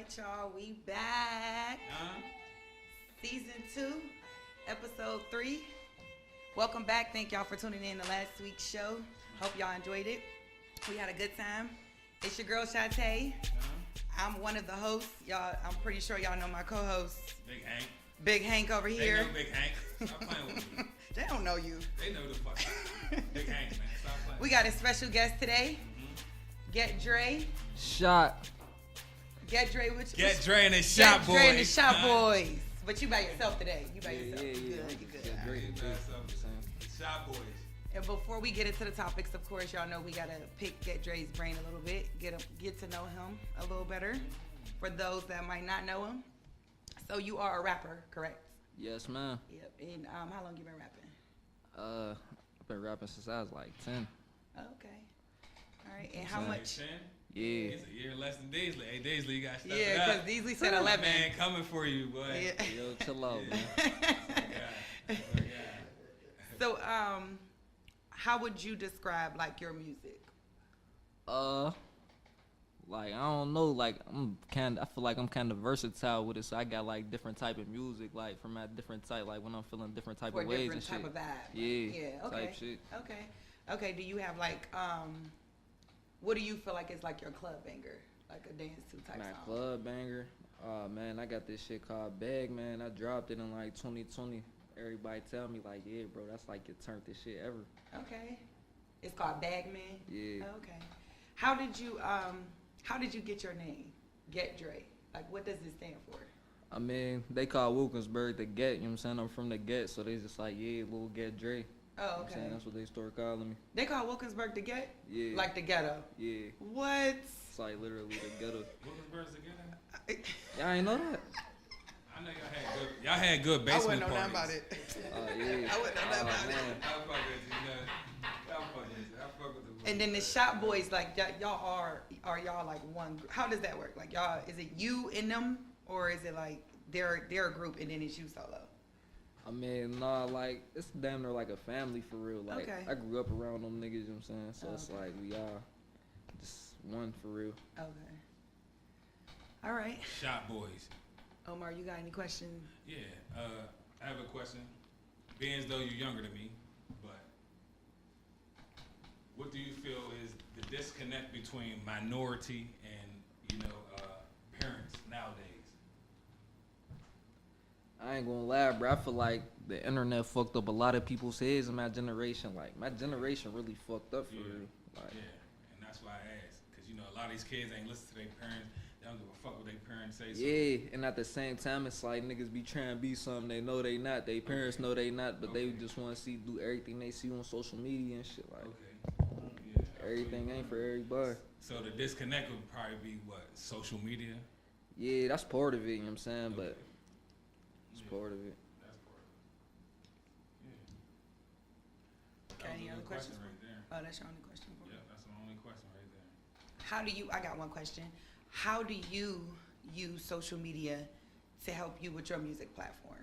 right, y'all, we back. Season 2, episode 3. Welcome back. Thank y'all for tuning in to last week's show. Hope y'all enjoyed it. We had a good time. It's your girl Shitaye. I'm one of the hosts. Y'all, I'm pretty sure y'all know my co-host. Big Hank. Big Hank over here. They know Big Hank. Stop playing with me. They don't know you. They know the fuck. Big Hank, man. Stop playing. We got a special guest today. Ghett Dray. Shot. Ghett Dray, Ghett Dray and the Shot Boys. Ghett Dray and the Shot Boys. But you by yourself today. You by yourself. Yeah. You good. Yeah, great. Shot Boys. And before we get into the topics, of course, y'all know we gotta pick Ghett Dray's brain a little bit, get to know him a little better. For those that might not know him, so you are a rapper, correct? Yes, ma'am. Yep. And how long you been rapping? I've been rapping since I was like 10. Okay. All right. And how much? 10? Yeah. It's a year less than Daisley. Hey, Daisley, you got to step Yeah, it up. because Deasley said 11. Man, coming for you, boy. Yeah. Yo, chill out, man. Oh, God. So, how would you describe like your music? Like I don't know, like I feel like I'm kind of versatile with it, so I got like different type of music, like from a different type, like when I'm feeling different type For of a ways different and type shit. of vibe. Yeah. Yeah. Okay. Type shit. Okay. Do you have like what do you feel like is like your club banger, like a dance to type My song? club banger. Oh man, I got this shit called Bag, man. I dropped it in like 2020. Everybody tell me like, yeah, bro, that's like your turned this shit ever. Okay. It's called Bagman. Yeah. Okay. How did you get your name, Ghett Dray? Like, what does it stand for? I mean, they call Wilkinsburg the Ghett, you know what I'm saying? I'm from the Ghett, so they just like, yeah, little Ghett Dray. Oh, You know what I'm okay. saying? That's what they start calling me. They call Wilkinsburg the Ghett? Yeah. Like the ghetto? Yeah. What? It's like literally the ghetto. Wilkinsburg's together? Y'all ain't know that? I know y'all had good basement I wouldn't know parties. nothing about it. Yeah. I wouldn't know nothing about it. Man. I fuck with you, you know. I fuck with the And then the Shot Boys, like y'all are y'all like one? How does that work? Like y'all, is it you and them, or is it like they're a group and then it's you solo? I mean, nah, like, it's damn near like a family for real. Like, Okay. I grew up around them niggas, you know what I'm saying? So it's Okay. like, we all just one for real. Okay. All right. Shot Boys. Omar, you got any questions? Yeah, I have a question. Being as though you're younger than me, but what do you feel is the disconnect between minority and, parents nowadays? I ain't gonna lie, bro. I feel like the internet fucked up a lot of people's heads in my generation. Like, my generation really fucked up for real. Like, Yeah, and that's why I asked. Because, a lot of these kids ain't listen to their parents. They don't give a fuck what their parents say. So. yeah, and at the same time, it's like niggas be trying to be something they know they not. They parents know they not, but they just want to do everything they see on social media and shit. Like, Yeah, everything ain't for everybody. So the disconnect would probably be what? Social media? Yeah, that's part of it, you know what I'm saying? But it's Yeah. part of it. That's part of it. Yeah. Okay, any That was a other good questions? question right there. Oh, that's your only question for me. Yeah, that's the only question right there. I got one question. How do you use social media to help you with your music platform?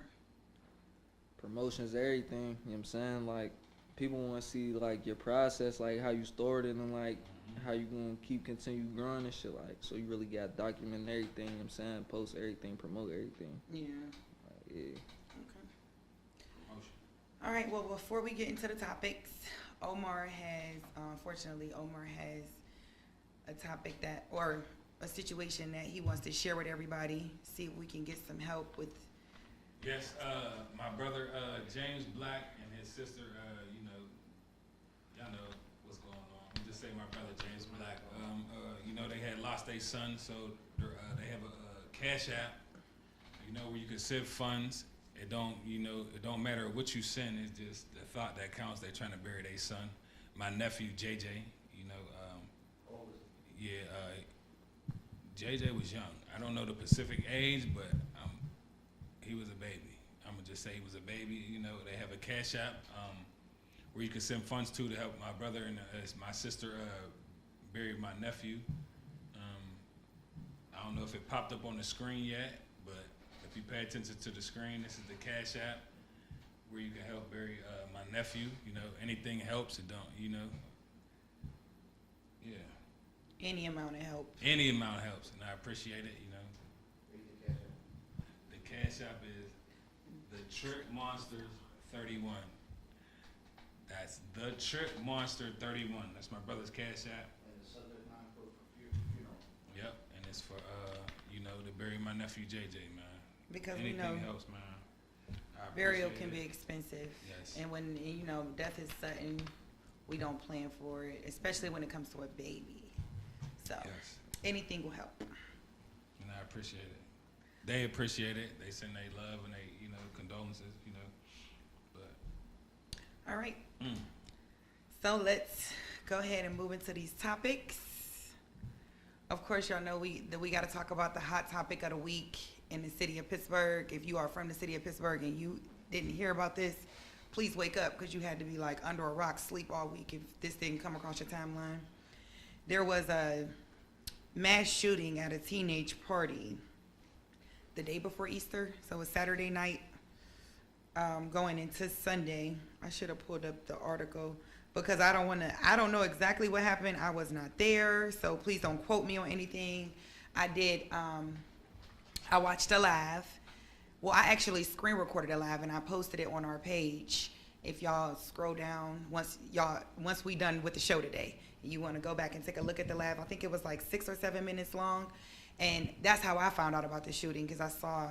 Promotions, everything, you know what I'm saying? Like, people want to see, like, your process, like, how you started and, like, how you going to continue growing and shit, like, so you really got to document everything, you know what I'm saying? Post everything, promote everything. Yeah. Like, yeah. Okay. Promotion. All right. Well, before we get into the topics, Omar has a topic or a situation that he wants to share with everybody. See if we can get some help with. Yes, my brother James Black and his sister, y'all know what's going on. I'm just say my brother James Black. They had lost their son, so they have a cash app, where you can send funds. It don't matter what you send. It's just the thought that counts. They're trying to bury their son. My nephew JJ, JJ was young. I don't know the specific age, but he was a baby. I'm gonna just say he was a baby. They have a cash app where you can send funds to help my brother and my sister bury my nephew. I don't know if it popped up on the screen yet, but if you pay attention to the screen, this is the cash app where you can help bury my nephew. Anything helps. It don't. Yeah. Any amount of help. Any amount helps, and I appreciate it. Cash App is the Trick Monsters 31. That's the Trick Monster 31. That's my brother's Cash App. And the subject line for funeral. Yep, and it's for to bury my nephew JJ, man. Because anything we know else, man. I burial appreciate can it. be expensive. Yes. And when, death is sudden, we don't plan for it, especially when it comes to a baby. So Yes. anything will help. And I appreciate it. They appreciate it. They send their love and they, condolences, But All right. So let's go ahead and move into these topics. Of course, y'all know we got to talk about the hot topic of the week in the city of Pittsburgh. If you are from the city of Pittsburgh and you didn't hear about this, please wake up because you had to be like under a rock, sleep all week if this didn't come across your timeline. There was a mass shooting at a teenage party the day before Easter. So it was Saturday night going into Sunday. I should have pulled up the article because I don't know exactly what happened. I was not there, so please don't quote me on anything. I watched a live. Well, I actually screen recorded a live and I posted it on our page. If y'all scroll down, once we done with the show today, you want to go back and take a look at the live. I think it was like 6 or 7 minutes long, and that's how I found out about the shooting because I saw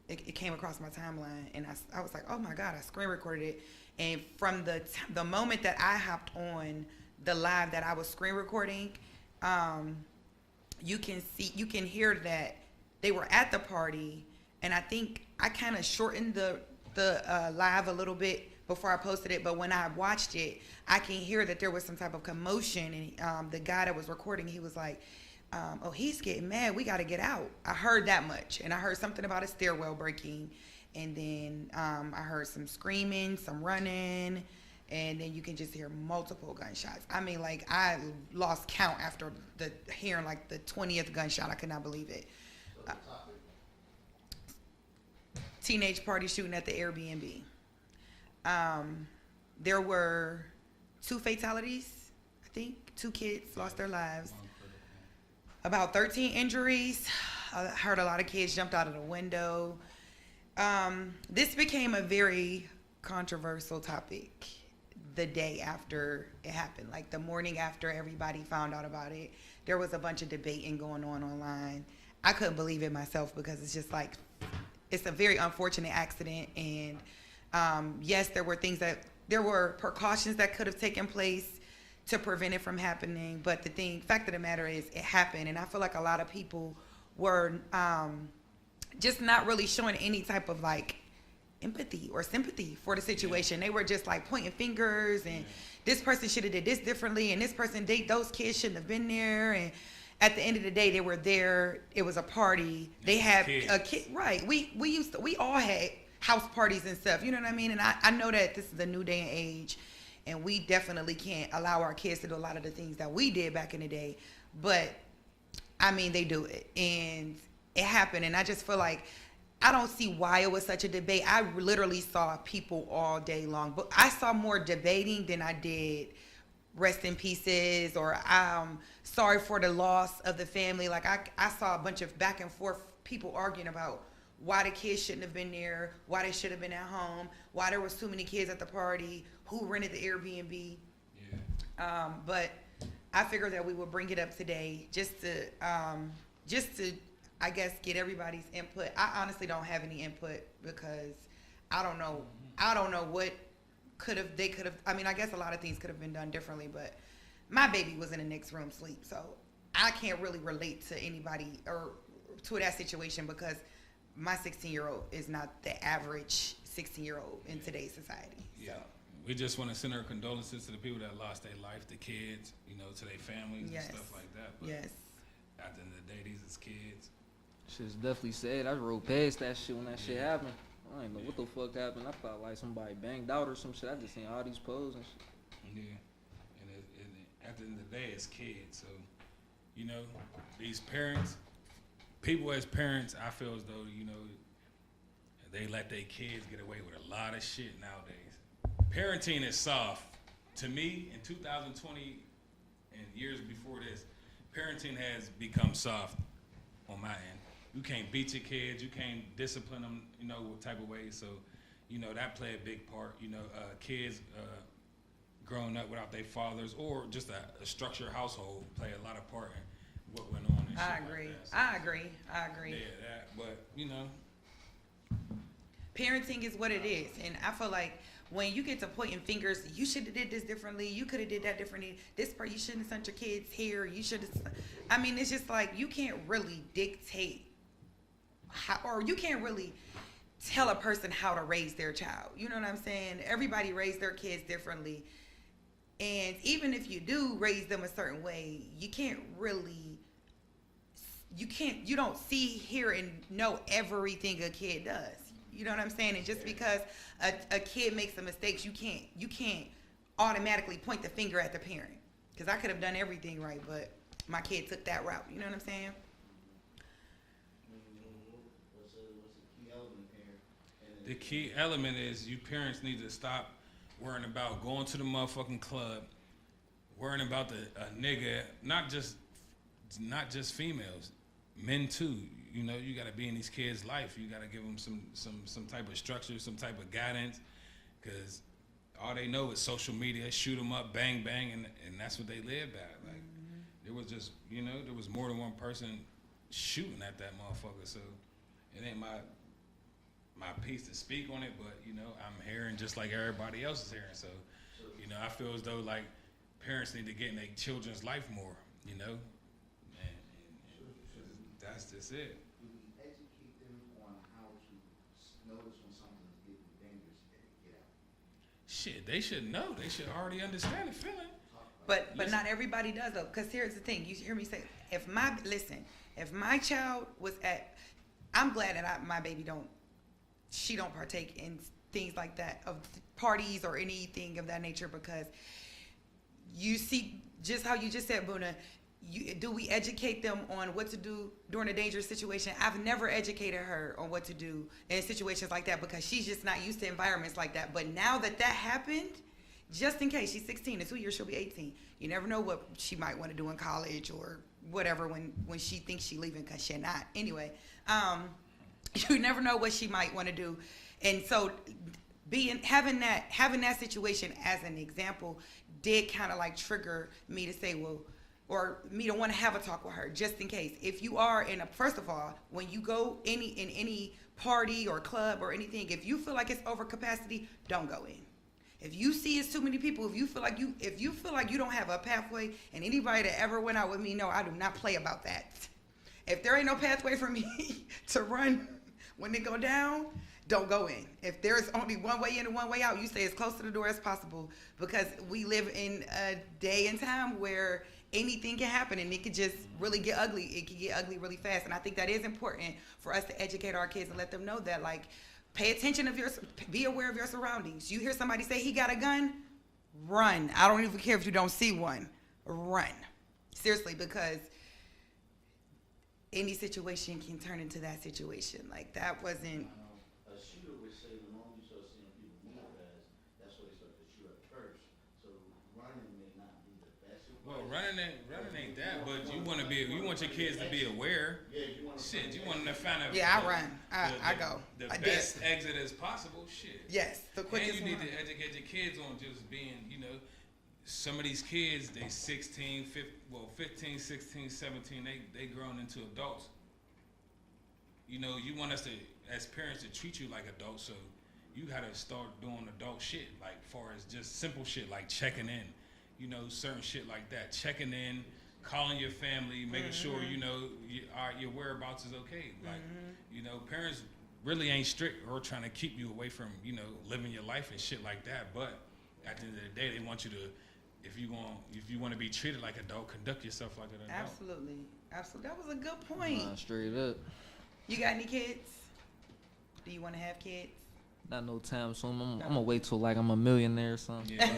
it came across my timeline, and I was like, oh my God, I screen recorded it. And from the moment that I hopped on the live that I was screen recording, you can hear that they were at the party, and I think I kind of shortened the live a little bit before I posted it. But when I watched it, I can hear that there was some type of commotion, and the guy that was recording, he was like, oh, he's getting mad. We got to get out. I heard that much, and I heard something about a stairwell breaking. And then I heard some screaming, some running, and then you can just hear multiple gunshots. I mean, like, I lost count after hearing like the 20th gunshot. I could not believe it. So the topic. Teenage party shooting at the Airbnb. There were 2 fatalities, I think. 2 kids lost their lives. About 13 injuries. I heard a lot of kids jumped out of the window. This became a very controversial topic the day after it happened. Like the morning after everybody found out about it, there was a bunch of debating going on online. I couldn't believe it myself because it's just like, it's a very unfortunate accident. And yes, there were precautions that could have taken place to prevent it from happening. But fact of the matter is it happened. And I feel like a lot of people were just not really showing any type of like empathy or sympathy for the situation. They were just like pointing fingers and this person should have did this differently and this person, those kids shouldn't have been there. And at the end of the day, they were there. It was a party. They had a kid, right? We all had house parties and stuff. You know what I mean? And I know that this is a new day and age, and we definitely can't allow our kids to do a lot of the things that we did back in the day. But I mean, they do it, and it happened. And I just feel like I don't see why it was such a debate. I literally saw people all day long, but I saw more debating than I did rest in pieces or sorry for the loss of the family. Like I saw a bunch of back and forth people arguing about why the kids shouldn't have been there, why they should have been at home, why there was too many kids at the party, who rented the Airbnb. Yeah. But I figured that we would bring it up today just to I guess get everybody's input. I honestly don't have any input because I don't know what they could have. I mean, I guess a lot of things could have been done differently, but my baby was in the next room sleep, so I can't really relate to anybody or to that situation because my 16-year-old is not the average 16-year-old in today's society. Yeah. So. We just want to send our condolences to the people that lost their life, the kids, to their families and stuff like that. But yes. At the end of the day, these is kids. Shit's definitely sad. I rode past that shit when that shit happened. I didn't know what the fuck happened. I thought like somebody banged out or some shit. I just seen all these posts and shit. Yeah. And at the end of the day, it's kids. So, these parents, people as parents, I feel as though, they let their kids get away with a lot of shit nowadays. Parenting is soft. To me, in 2020 and years before this, parenting has become soft on my end you can't beat your kids, you can't discipline them, you know, what type of way. So, you know, that play a big part. You know, kids growing up without their fathers or just a structured household play a lot of part in what went on. And I shit agree. Like that. So, I agree. Yeah, that. But you know, Parenting is what it is, and I feel like when you get to pointing fingers, you should have did this differently. You could have did that differently. This part, you shouldn't have sent your kids here. You should have. I mean, it's just like you can't really dictate how, or you can't really tell a person how to raise their child. You know what I'm saying? Everybody raise their kids differently, and even if you do raise them a certain way, you can't really. You don't see, hear, and know everything a kid does. You know what I'm saying? And just because a kid makes a mistake, you can't automatically point the finger at the parent. Because I could have done everything right, but my kid took that route. You know what I'm saying? What's the key element here? the key element is you parents need to stop worrying about going to the motherfucking club, worrying about a nigga, not just females, men too. You know, you got to be in these kids' life. You got to give them some type of structure, some type of guidance, because all they know is social media, shoot them up, bang, bang, and that's what they live by. Like, there was just, you know, there was more than one person shooting at that motherfucker. So it ain't my piece to speak on it, but, you know, I'm hearing just like everybody else is hearing. So, you know, I feel as though, like, parents need to get in their children's life more, you know? And that's just it. Do we educate them on how to notice when something's getting dangerous and get out? Shit, they should know. They should already understand the feeling. But not everybody does though. Because here's the thing. You hear me say, if my child was I'm glad that my baby she don't partake in things like that, of parties or anything of that nature, because you see just how you just said, Buna, do we educate them on what to do during a dangerous situation? I've never educated her on what to do in situations like that because she's just not used to environments like that. But now that happened, just in case, she's 16, in 2 years she'll be 18. You never know what she might want to do in college or whatever when she thinks she's leaving, because she's not. Anyway, you never know what she might want to do. And so having that situation as an example did kind of like trigger me to say, well, or me to want to have a talk with her, just in case. If you are first of all, when you go in any party or club or anything, if you feel like it's over capacity, don't go in. If you see it's too many people, if you feel like you don't have a pathway, and anybody that ever went out with me know I do not play about that. If there ain't no pathway for me to run when it go down, don't go in. If there's only one way in and one way out, you stay as close to the door as possible, because we live in a day and time where anything can happen and it could just really get ugly. It can get ugly really fast. And I think that is important for us to educate our kids and let them know that, like, pay attention be aware of your surroundings. You hear somebody say he got a gun, run. I don't even care if you don't see one. Run. Seriously, because any situation can turn into that situation. Like, that wasn't... A shooter would say the moment you start seeing people move fast, that's where they start to shoot at first. So running may not be the best. Well, running ain't that, but you want your kids to be aware. Yeah, you want to. Shit, you want them to find out. Yeah, I run. I go. The I best did. exit as possible. Shit. Yes, the quickest And you need one. to educate your kids on just being, you know, some of these kids, they 15, 16, 17, they grown into adults. You know, you want us to, as parents, to treat you like adults, so you gotta start doing adult shit, like far as just simple shit like checking in, you know, certain shit like that. Checking in, calling your family, making sure, you know, your whereabouts is okay. Like, you know, parents really ain't strict or trying to keep you away from, you know, living your life and shit like that. But at the end of the day, they want you to, if you want to be treated like an adult, conduct yourself like an adult. Absolutely. That was a good point. Straight up. You got any kids? Do you want to have kids? Not no time soon. I'm gonna wait till like I'm a millionaire or something. Yeah,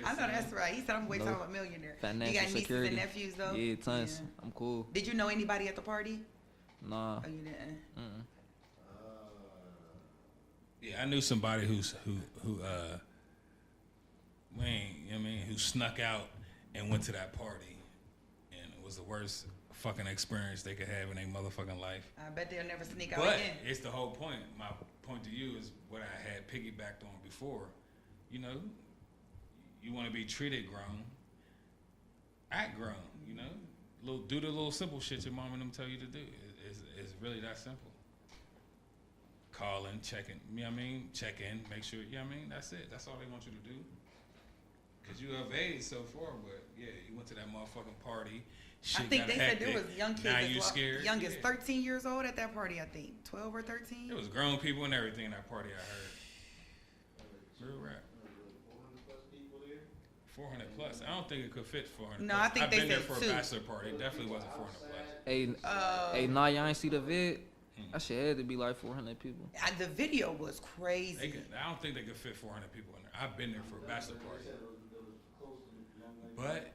I know that's right. He said I'm waiting till I'm a millionaire. Financial you got nieces security. and nephews though? Yeah, tons. Yeah. I'm cool. Did you know anybody at the party? Nah. Oh, you didn't? Yeah, I knew somebody who snuck out and went to that party, and it was the worst fucking experience they could have in their motherfucking life. I bet they'll never sneak out But again. it's the whole point. My point to you is what I had piggybacked on before. You know, you want to be treated grown, act grown. You know, do the little simple shit your mom and them tell you to do. It's really that simple. Calling, checking. You know what I mean? Check in, make sure. You know what I mean? That's it. That's all they want you to do. Cause you of age so far, but yeah, you went to that motherfucking party. Shit I think got they hectic. said there was young kids Now as you well. scared. Young as Yeah. 13 years old at that party, I think. 12 or 13? There was grown people and everything in that party. I heard. Real rap. 400 plus. I don't think it could fit 400. No, plus. I think I've they been there said for two. a bachelor party. It definitely wasn't 400 plus. Hey, nah, y'all ain't see the vid? That shit had to be like 400 people. The video was crazy. I don't think they could fit 400 people in there. I've been there for a bachelor party. But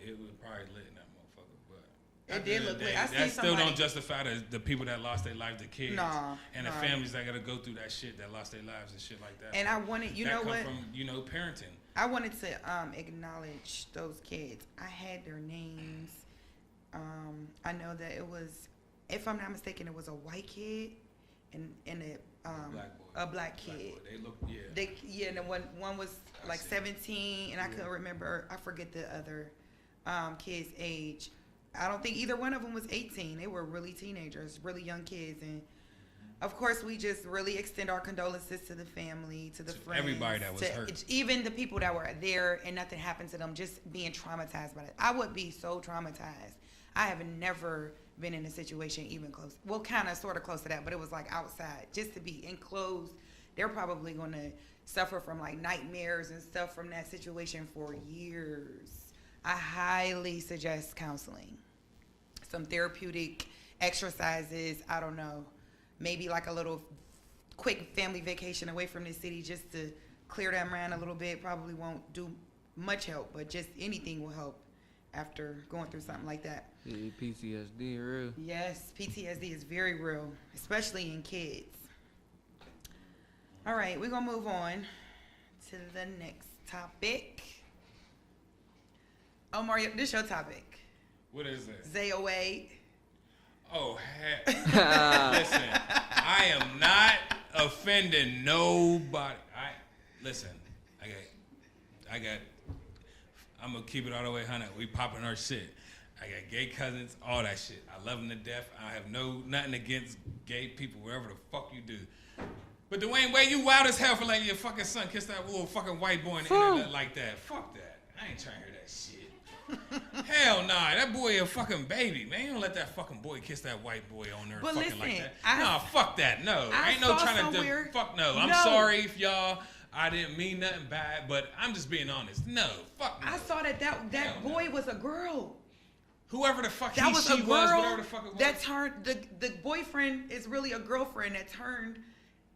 it was probably lit in that motherfucker. But It did look lit. I seen that still somebody- don't justify the people that lost their lives, the kids, Nah, and the nah. families that got to go through that shit, that lost their lives and shit like that. And I wanted, you that know come what? from, you know, parenting. I wanted to acknowledge those kids. I had their names. I know that it was, if I'm not mistaken, it was a white kid and Black boy. a black kid. They look, yeah. And the one was I like see. 17, and I couldn't remember. I forget the other kid's age. I don't think either one of them was 18. They were really teenagers, really young kids, and of course, we just really extend our condolences to the family, to the friends, everybody that was hurt. even the people that were there and nothing happened to them, just being traumatized by it. I would be so traumatized. I have never been in a situation even close. Well, kind of, sort of close to that, but it was like outside. Just to be enclosed, they're probably going to suffer from like nightmares and stuff from that situation for years. I highly suggest counseling. Some therapeutic exercises, I don't know. Maybe like a little quick family vacation away from the city just to clear that mind a little bit. Probably won't do much help, but just anything will help after going through something like that. Yeah, PTSD, real. Yes, PTSD is very real, especially in kids. All right, we're going to move on to the next topic. Oh, Mario, this is your topic. What is it? Zay Wade. Oh, listen, I am not offending nobody. I'm gonna keep it all the way 100. We popping our shit. I got gay cousins, all that shit. I love them to death. I have nothing against gay people, whatever the fuck you do. But Dwayne Wade, you wild as hell for letting your fucking son kiss that little fucking white boy on the internet like that. Fuck that. I ain't trying to hear that shit. Hell nah, that boy a fucking baby, man. You don't let that fucking boy kiss that white boy on there But fucking listen, like that. Nah, fuck that. No, I ain't no saw trying somewhere- to fuck no. I'm No. sorry if y'all. I didn't mean nothing bad, but I'm just being honest. No, fuck no. I saw that Hell no. boy was a girl. Whoever the fuck That he, was she a was, girl whatever the fuck it was. that turned, the boyfriend is really a girlfriend that turned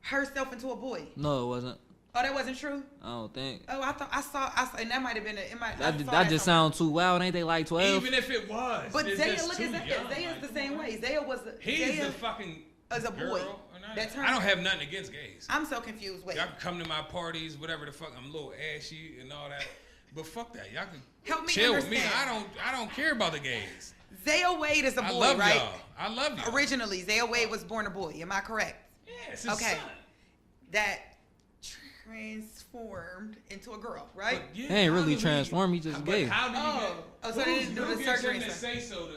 herself into a boy. No, it wasn't. Oh, that wasn't true? I don't think. Oh, I saw, and that might have been That just sounds too wild. Ain't they like 12? Even if it was, But it's Zaya, just look too at Zaya. young. Zaya's Like, the come same on. way. Zaya was He's the fucking as a boy. girl. that turned- I don't have nothing against gays. I'm so confused. Wait. Y'all can come to my parties, whatever the fuck. I'm a little ashy and all that, but fuck that. Y'all can Help me chill with me. understand. I don't care about the gays. Zaya Wade is a boy, I love right? y'all. I love y'all. Originally, Zaya Wade was born a boy. Am I correct? Yeah, it's his Okay. son. That transformed into a girl, right? But yeah, He ain't how really do transformed, he just but gay. How do you Oh. Oh, so they didn't do the who gives surgery him and to stuff. say so to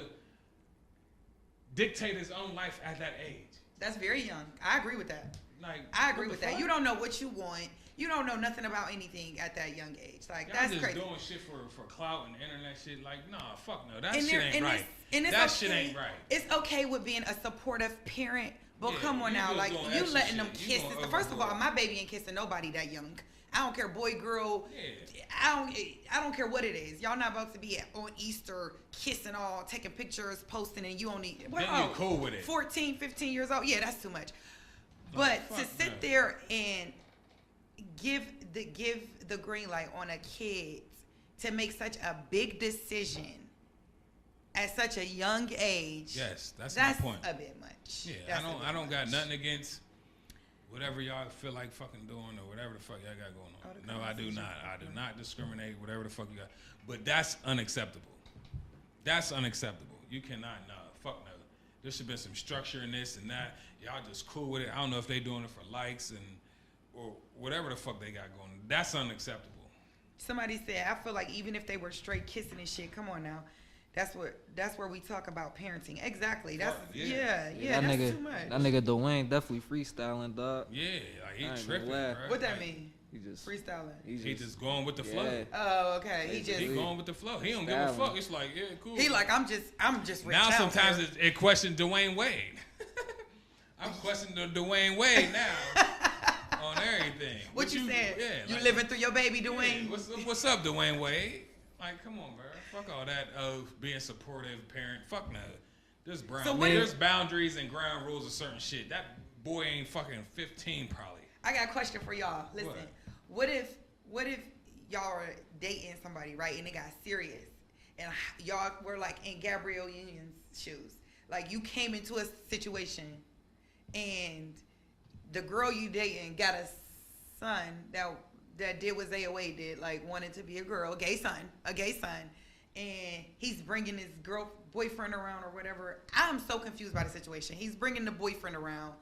dictate his own life at that age? That's very young. I agree with that. Like, I agree what with the that. fuck? You don't know what you want. You don't know nothing about anything at that young age. Like, Y'all that's just crazy. doing shit for clout and internet shit. Like, nah, fuck no. That And shit there- ain't and right. it's- and it's That okay. shit ain't right. It's okay with being a supportive parent, but Yeah, come on you now, just like doing you extra letting them shit. You kiss. going First of all, overboard. my baby ain't kissing nobody that young. I don't care, boy, girl. Yeah. I don't care what it is. Y'all not about to be on Easter kissing all, taking pictures, posting, and you only Then you cool with it. 14, 15 years old. Yeah, that's too much. But to fuck sit no. there and give the green light on a kid to make such a big decision at such a young age. Yes, that's my point. a bit much. Yeah, That's a bit I don't got much. nothing against whatever y'all feel like fucking doing or whatever the fuck y'all got going on. Oh, the No, I do conversation. not. I do not discriminate. Whatever the fuck you got, but that's unacceptable. That's unacceptable. You cannot. No, fuck no. There should be some structure in this and that. Y'all just cool with it. I don't know if they doing it for likes or whatever the fuck they got going. That's unacceptable. Somebody said, I feel like even if they were straight kissing and shit, come on now. That's where we talk about parenting. Exactly. That's yeah, that that's nigga, too much. That nigga Dwayne definitely freestyling, dog. Yeah, like he I ain't tripping, gonna lie. bro. What that Like, mean? He just Freestyling. He just going with the flow. Yeah. Oh, okay. He just He going with the flow. He don't give a fuck. It's like, yeah, cool. he like I'm just Ray now Charles sometimes here. it questions Dwayne Wade. I'm questioning the Dwayne Wade now on everything. What you saying? Yeah, you like, living through your baby, yeah, Dwayne? what's up, Dwayne Wade? Like, come on, bro. Fuck all that being supportive parent. Fuck no. There's boundaries and ground rules of certain shit. That boy ain't fucking 15 probably. I got a question for y'all. Listen, what if y'all were dating somebody, right, and it got serious, and y'all were like in Gabrielle Union's shoes, like you came into a situation, and the girl you dating got a son that did what Zaya Wade did, like wanted to be a gay son, and he's bringing his boyfriend around or whatever. I'm so confused by the situation. He's bringing the boyfriend around.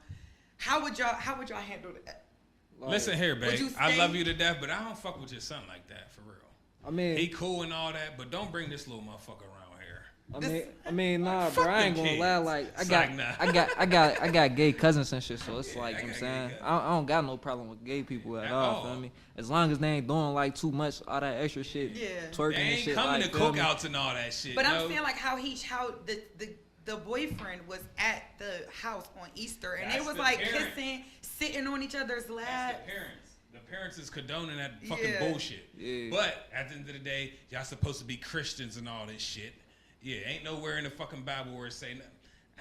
How would y'all handle that? like, Listen here, babe. I stay? love you to death, but I don't fuck with your son like that, for real. I mean, He cool and all that, but don't bring this little motherfucker around here. I mean, nah, fuck bro. I ain't them gonna lie. kids. Like, It's like, nah. I got gay cousins and shit. So it's Yeah, like, I you know got what I'm gay saying, cousins. I don't got no problem with gay people at At all. all. Feel me? As long as they ain't doing like too much, all that extra shit, Yeah. twerking They and ain't shit. coming like, to feel me? cookouts and all that shit. But no. I'm saying like how the boyfriend was at the house on Easter and That's they was the like parent. kissing, sitting on each other's That's lap. the parents. The parents is condoning that fucking Yeah. bullshit. Yeah. But at the end of the day, y'all supposed to be Christians and all this shit. Yeah, ain't nowhere in the fucking Bible where it say nothing.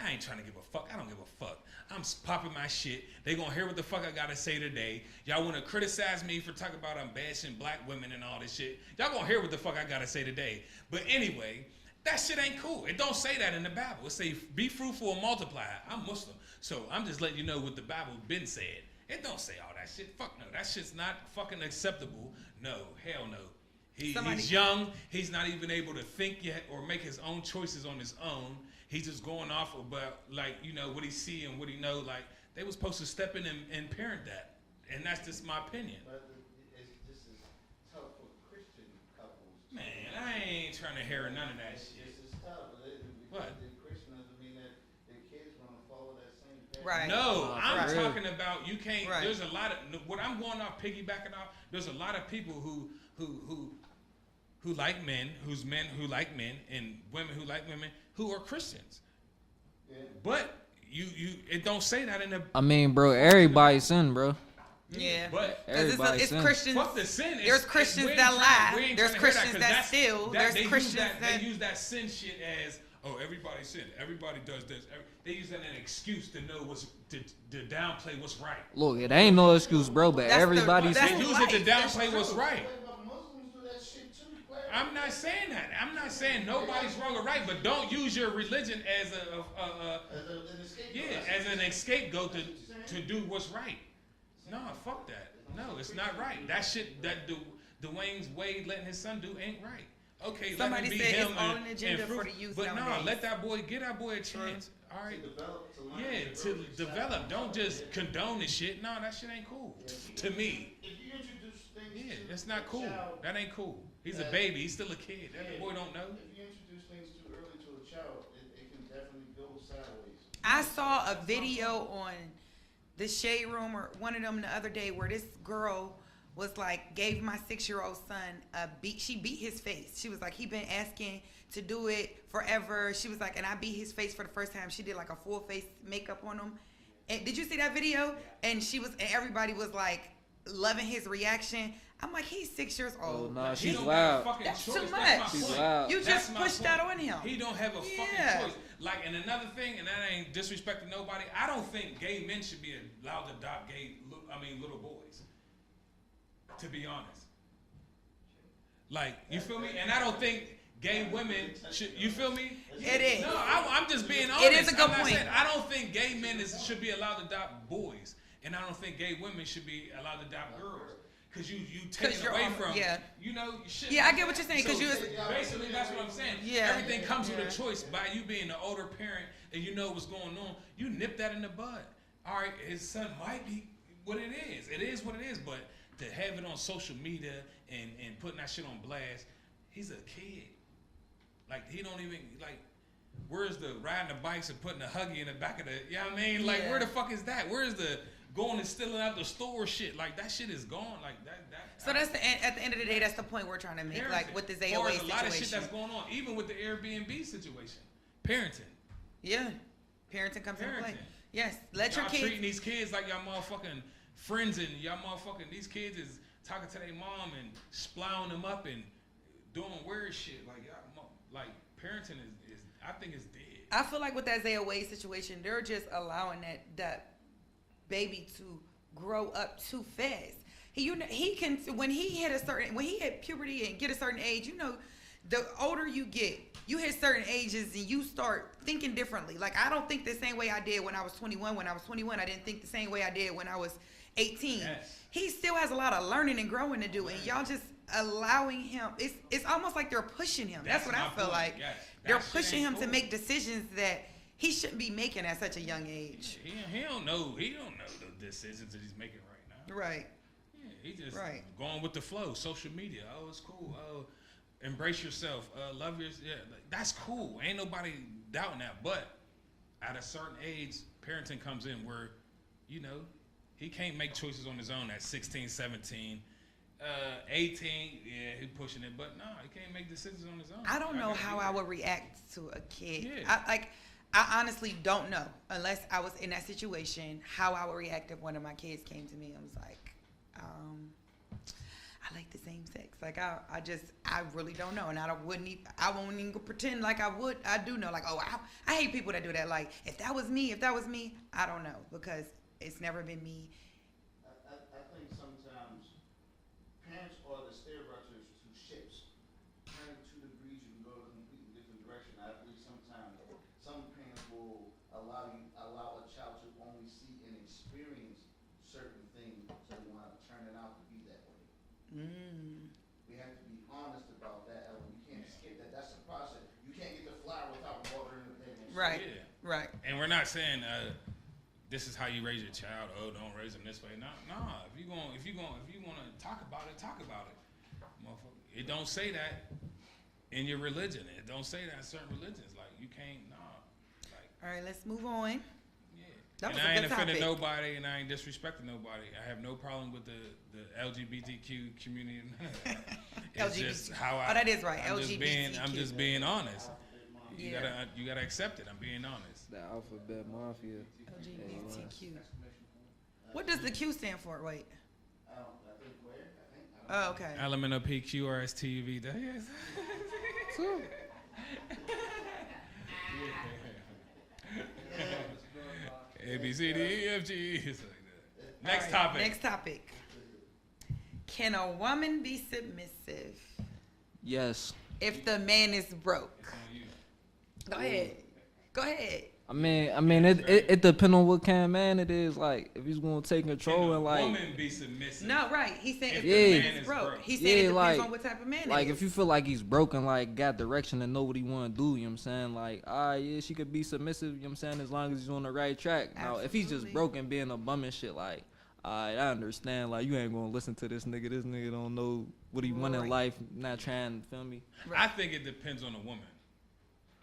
I ain't trying to give a fuck. I don't give a fuck. I'm popping my shit. They gonna hear what the fuck I gotta say today. Y'all wanna criticize me for talking about I'm bashing black women and all this shit. Y'all gonna hear what the fuck I gotta say today. But anyway, that shit ain't cool. It don't say that in the Bible. It say be fruitful and multiply. I'm Muslim, so I'm just letting you know what the Bible been said. It don't say all that shit. Fuck no. That shit's not fucking acceptable. No, hell no. He's young. He's not even able to think yet or make his own choices on his own. He's just going off about, like, you know, what he see and what he know. Like, they was supposed to step in and parent that. And that's just my opinion. But this is tough for Christian couples. Man, I ain't trying to hear none of that shit. This is tough. What? The Christian doesn't mean that their kids want to follow that same path. Right. No, I'm Right. talking about you can't. Right. There's a lot of what I'm going off, piggybacking off. There's a lot of people who like men, men who like men, and women who like women who are Christians. Yeah. But it don't say that in the. I mean, bro, everybody sin, bro. Yeah. But Because Everybody it's sin. Christians. fuck the sin. There's Christians that lie. we ain't There's trying to hear Christians 'cause that that's- steal. There's they Christians use that, that- they use that sin shit as everybody sin. Everybody does this. They use that as an excuse to know to downplay what's right. Look, it ain't no excuse, bro. But That's the- everybody that's They sin. use it to life. That's downplay what's true. right. But Muslims do that shit too. I'm not saying that. I'm not saying nobody's wrong or right, but don't use your religion as as an scapegoat to do what's right. No, fuck that. No, it's not right. That shit that Dwayne Wade letting his son do ain't right. Okay, Somebody let me be said him it's on and an agenda fruit- for the youth But nowadays. let get that boy a chance. All right. Yeah, to develop. Don't just condone this shit. No, that shit ain't cool. To me. If you introduce things Yeah, to that's not a cool. child, That ain't cool. He's a baby. He's still a kid. That boy don't know. If you introduce things too early to a child, it can definitely go sideways. I saw a video on the Shade Room or one of them the other day where this girl was like, gave my 6-year-old son a beat. She beat his face. She was like, he been asking to do it forever. She was like, and I beat his face for the first time. She did like a full face makeup on him. And did you see that video? And everybody was like loving his reaction. I'm like, he's 6 years Oh, old. nah, He she's don't wild. got a fucking That's choice. too That's my much. She's point. wild. You That's just my pushed point. that on him. He don't have a fucking Yeah. choice. Like, and another thing, and that ain't disrespecting nobody. I don't think gay men should be allowed to adopt little boys. To be honest, like, you feel me? And I don't think gay women should. You feel me? It is. No, I'm just being honest. It is a good I'm not point. saying- I don't think gay men should be allowed to adopt boys, and I don't think gay women should be allowed to adopt girls. Because you taking you're away on- from, yeah. you know, shit. Yeah, I like get what that. you're saying, 'cause So you was- basically, that's what I'm saying. Yeah. Everything comes with Yeah. a choice. By you being the older parent and you know what's going on, you nip that in the bud. All right, his son might be what it is. It is what it is, but to have it on social media and putting that shit on blast, he's a kid. Like, he don't even, like, where's the riding the bikes and putting a Huggy in the back of the, you know what I mean? Like, Yeah. where the fuck is that? Where's the going and stealing out the store shit? Like, that shit is gone. Like, that. So that's at the end of the day, that's the point we're trying to make. Like with the Parenting. Or AOA there's a lot of shit situation. that's going on, even with the Airbnb situation. Parenting. Yeah, parenting comes into play. Parenting. Yes, let Y'all your kids. treating these kids like y'all motherfucking friends, and y'all motherfucking, these kids is talking to their mom and splouting them up and doing weird shit. Like, y'all, like, parenting is I think it's dead. I feel like with that Zaya Wade situation, they're just allowing that baby to grow up too fast. He can when he hit puberty and get a certain age, you know, the older you get, you hit certain ages and you start thinking differently. Like, I don't think the same way I did when I was 21. When I was 21, I didn't think the same way I did when I was 18. Yes. He still has a lot of learning and growing to do, and y'all just allowing him. It's almost like they're pushing him. That's what I my feel point. like. Yes. They're That shit pushing ain't him to cool. make decisions that he shouldn't be making at such a young age. He don't know the decisions that he's making right now. Right. Yeah, he just Right. going with the flow. Social media. Oh, it's cool. Oh, embrace yourself. Love your. Yeah, like, that's cool. Ain't nobody doubting that. But at a certain age, parenting comes in where, you know, he can't make choices on his own at 16, 17. 18, yeah, he pushing it, but no, he can't make decisions on his own. I don't know gotta how do I that. would react to a kid. Yeah. I honestly don't know unless I was in that situation how I would react if one of my kids came to me and was like, I like the same sex. Like I really don't know, and I won't even pretend like I would. I do know, like, oh, I hate people that do that. Like, if that was me, I don't know, because it's never been me. I think sometimes parents are the steerbrushers to ships. Turn 2 degrees, you can go a completely different direction. I believe sometimes some parents will allow a child to only see and experience certain things, so they want to turn it out to be that way. We have to be honest about that, Ellen. You can't skip that. That's the process. You can't get the flower without water in the thing. Right. Yeah. Right. And we're not saying this is how you raise your child. Oh, don't raise them this way. No. If you want to talk about it, motherfucker. It don't say that in your religion. It don't say that in certain religions. Like, you can't. Like, All right, let's move on. yeah. That was And a I ain't good offended topic. nobody, and I ain't disrespecting nobody. I have no problem with the LGBTQ community. It's just how I. Oh, that is right. I'm LGBTQ. just being honest. You Yeah. gotta accept it. I'm being honest. The alphabet mafia. LGBTQ. What does the Q stand for? Wait. I think where? I think. Oh, okay. Elemental PQRSTV. Yes. A B C D E F G. It's like that. Next All right, topic. Next topic. Can a woman be submissive Yes. if the man is broke? It's on you. Go ahead. Go ahead. I mean, it depends on what kind of man it is. Like, if he's gonna take control Can a and like, woman be submissive? No, right. He's saying if If the the man man is is broke. broke. He's saying Yeah, it depends like- on what type of man like it is. if you feel like he's broken, like got direction and know what he want to do, you know what I'm saying? Like, yeah, she could be submissive, you know what I'm saying, as long as he's on the right track. Now, if he's just Absolutely. broken, being a bum and shit, like, I understand, like, you ain't gonna listen to this nigga. This nigga don't know what he want in Right. life, not trying to feel me. I think it depends on the woman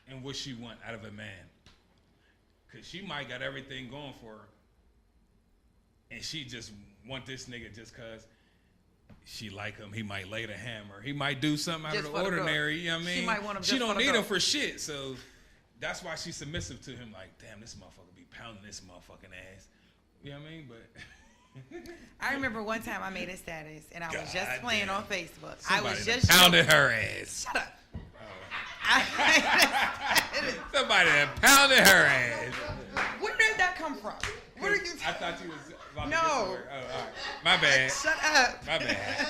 and what she want out of a man. Cause she might got everything going for her, and she just want this nigga just cause she like him. He might lay the hammer. He might do something out Just of for the the girl. ordinary. You know what I mean? She might want him She just don't for the need girl. him for shit. So that's why she's submissive to him. Like, damn, this motherfucker be pounding this motherfucking ass. You know what I mean? But I remember one time I made a status and I was just God playing damn. on Facebook. somebody I was done just pounded her ass. Shut up. Somebody done pounded her ass. Where did that come from? Where are you? I thought you was about to No. get somewhere. Oh, all right. My bad. Shut up. My bad.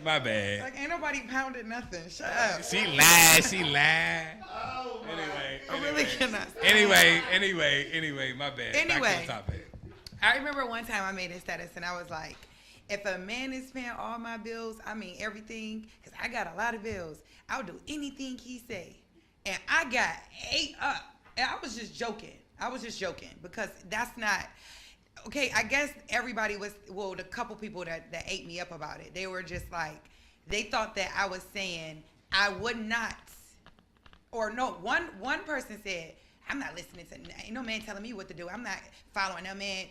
My bad. Like, ain't nobody pounded nothing. Shut up. She lied. She lied. Anyway. I really cannot. Anyway, my bad. Back Anyway. to the topic. I remember one time I made a status and I was like, If a man is paying all my bills, I mean everything, because I got a lot of bills, I'll do anything he say. And I got ate up. And I was just joking. Because that's not, okay, I guess everybody was, well, the couple people that ate me up about it, they were just like, they thought that I was saying I would not, or no, one person said, I'm not listening to, ain't no man telling me what to do. I'm not following no man.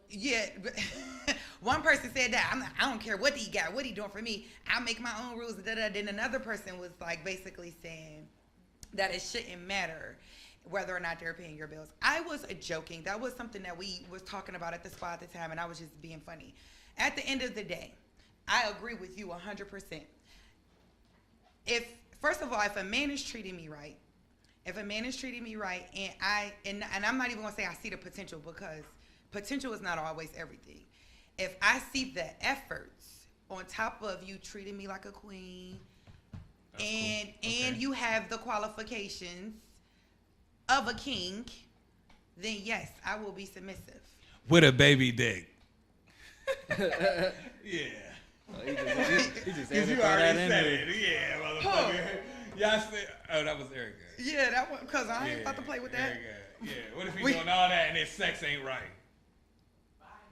Yeah, one person said that. I don't care what he got, what he doing for me. I'll make my own rules. Then another person was like basically saying that it shouldn't matter whether or not they're paying your bills. I was joking. That was something that we was talking about at the spa at the time, and I was just being funny. At the end of the day, I agree with you 100%. First of all, if a man is treating me right, and I'm not even gonna say I see the potential, because potential is not always everything. If I see the efforts on top of you treating me like a queen, that's and cool. Okay. And you have the qualifications of a king, then yes, I will be submissive. With a baby dick. Yeah. Well, he just you already said it. Yeah, motherfucker. Y'all said, oh, that was Erica. Yeah, that one, because I ain't about to play with that. Erica. Yeah, what if he's doing all that and his sex ain't right?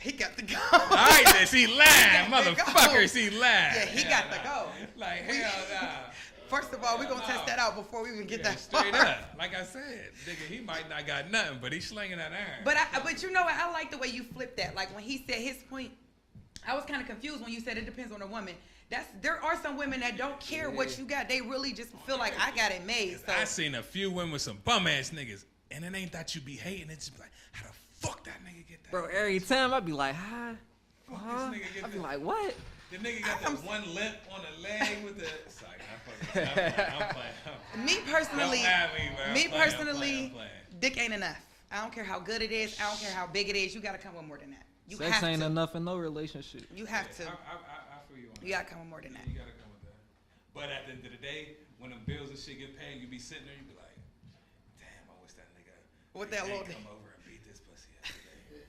He got to go. All right, then, she lying, motherfucker, she lying. Yeah, he got to go. Like, hell nah. First of all, we're going to test that out before we even get that straight far. up. Like I said, nigga, he might not got nothing, but he's slinging that iron. But you know what? I like the way you flipped that. Like when he said his point, I was kind of confused when you said it depends on the woman. There are some women that don't care what you got. They really just feel like I got it made. So I seen a few women with some bum ass niggas, and it ain't that you be hating. It's just like, how the fuck that nigga get that? Bro, every time I be like, hi. Fuck this nigga get I be this. like, what? The nigga got that one limp on the leg with the. Sorry, I'm playing. Me personally, I'm playing. dick ain't enough. I don't care how good it is. I don't care how big it is. You got to come with more than that. Sex ain't enough in no relationship. You have to. I feel you on that. You got to come with more than that. You got to come with that. But at the end of the day, when the bills and shit get paid, you be sitting there, you be like, damn, I wish that nigga with that little come over and beat this pussy yesterday.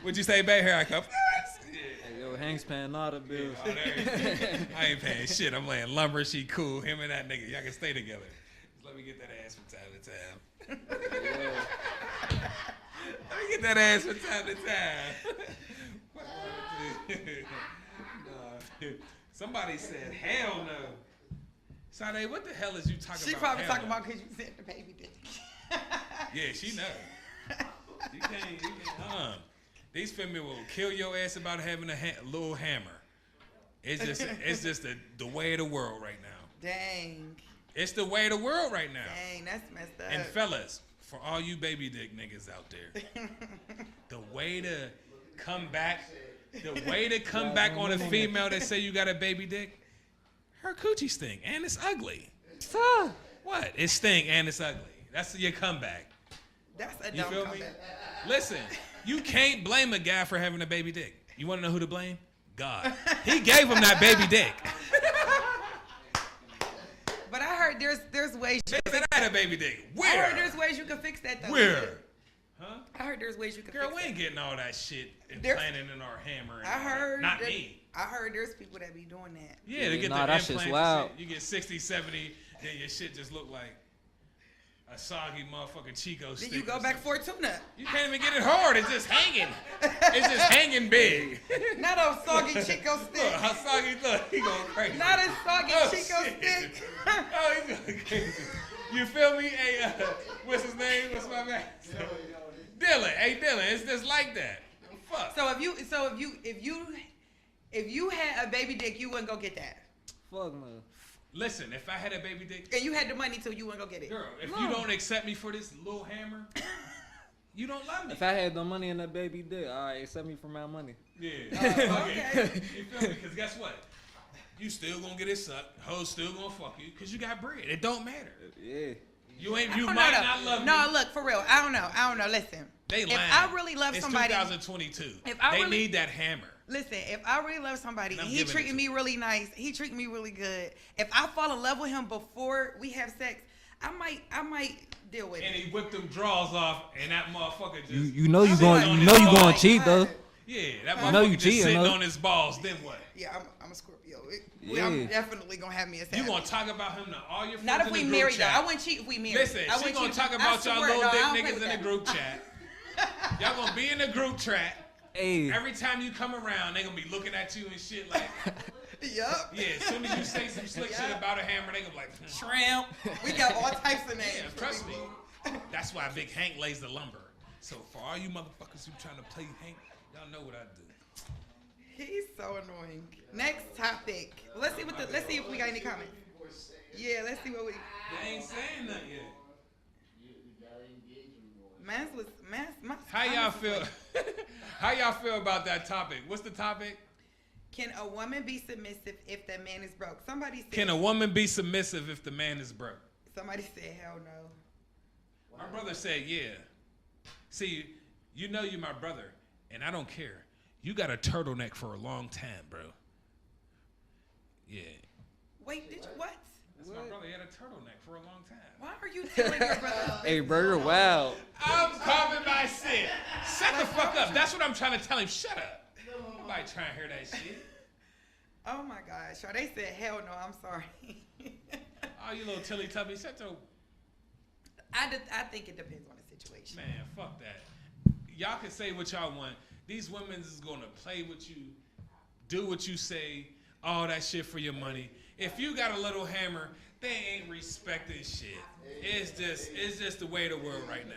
What'd you say, babe? Here I come. Hey, yo, Hank's paying all the bills. Yeah, I ain't paying shit. I'm laying lumber. She cool. Him and that nigga. Y'all can stay together. Just let me get that ass from time to time. Let me get that ass from time to time. Nah. Somebody said, hell no. Shitaye, what the hell is you talking about? She probably talking about because you said the baby dick. Yeah, she know. You can't, These women will kill your ass about having a little hammer. It's just the way of the world right now. Dang. It's the way of the world right now. Dang, that's messed up. And fellas, for all you baby dick niggas out there, the way to come back on a female that say you got a baby dick, her coochie stink and it's ugly. What? It stink and it's ugly. That's your comeback. That's a You dumb feel me? comeback. Listen, you can't blame a guy for having a baby dick. You want to know who to blame? God. He gave him that baby dick. But I heard there's ways you Bitch, I had a baby dick. Where? I heard there's ways you can fix that though. Where? Huh? I heard there's ways you can Girl, fix we ain't that. getting all that shit implanted in our hammer. And I heard not that, me. I heard there's people that be doing that. Yeah, they get the that implants shit's and wild. shit. You get 60, 70, then your shit just look like a soggy motherfucking Chico stick. Then you go back for a tuna. You can't even get it hard. It's just hanging. It's just hanging big. Not a soggy Chico Look, stick. how soggy look. He going crazy. Not a soggy Oh, Chico shit. stick. Oh, he's going crazy. You feel me? Hey, what's his name? What's my man? Dylan. Hey, Dylan. It's just like that. Fuck. So if you had a baby dick, you wouldn't go get that. Fuck no. Listen, if I had a baby dick, And you had the money too, you wouldn't go get it. girl, if you don't accept me for this little hammer, you don't love me. If I had the money in that baby dick, all right, accept me for my money. Yeah. Okay. You feel me? Because guess what? You still gonna get it sucked. Hoes still gonna fuck you because you got bread. It don't matter. Yeah. You might No, not love me. No, look, for real. I don't know. Listen. They lying. If I really love it's somebody. 2022. If I they really- need that hammer. Listen, if I really love somebody And and I'm he giving it treating to me really nice, he treating me really good. If I fall in love with him before we have sex, I might deal with And it. he whipped them drawers off, and that motherfucker just. You know you sitting going on you know his you going balls. to cheat though. Yeah, that You know motherfucker you just cheating, sitting though. on his balls. Then what? Yeah, I'm a Scorpio. Yeah. I'm definitely gonna have me a You gonna talk about him to all your friends Not if in we the group married though. chat. I wouldn't cheat if we married. Listen, I she wouldn't gonna cheat. talk I about y'all swear, little no, I dick don't play niggas with in the that. group chat. Y'all gonna be in the group chat. Hey, Every time you come around, they gonna be looking at you and shit like, Yup. yeah. As soon as you say some slick shit about a hammer, they gonna be like, Shrimp. We got all types of names. yeah, trust me. That's why Big Hank lays the lumber. So for all you motherfuckers who trying to play Hank, y'all know what I do. He's so annoying. Next topic. Let's see if we got any comments. Yeah, let's see what we. They ain't saying nothing yet. Man's How y'all feel? How y'all feel about that topic? What's the topic? Can a woman be submissive if the man is broke? Somebody said. Can a woman be submissive if the man is broke? Somebody said hell no. My brother said, yeah. See, you know you're my brother, and I don't care. You got a turtleneck for a long time, bro. Yeah. Wait, did you what? That's my brother. He had a turtleneck for a long time. Why are you telling your brother? hey, Burger, wow. I'm calling my shit. Shut the fuck up. That's what I'm trying to tell him. Shut up. Nobody trying to hear that shit. Oh my gosh, they said hell no. I'm sorry. Oh, you little tilly tubby. Shut your I think it depends on the situation. man. Fuck that. Y'all can say what y'all want. These women is gonna play with you, do what you say, all that shit for your money. If you got a little hammer, they ain't respecting shit. It's just the way of the world right now.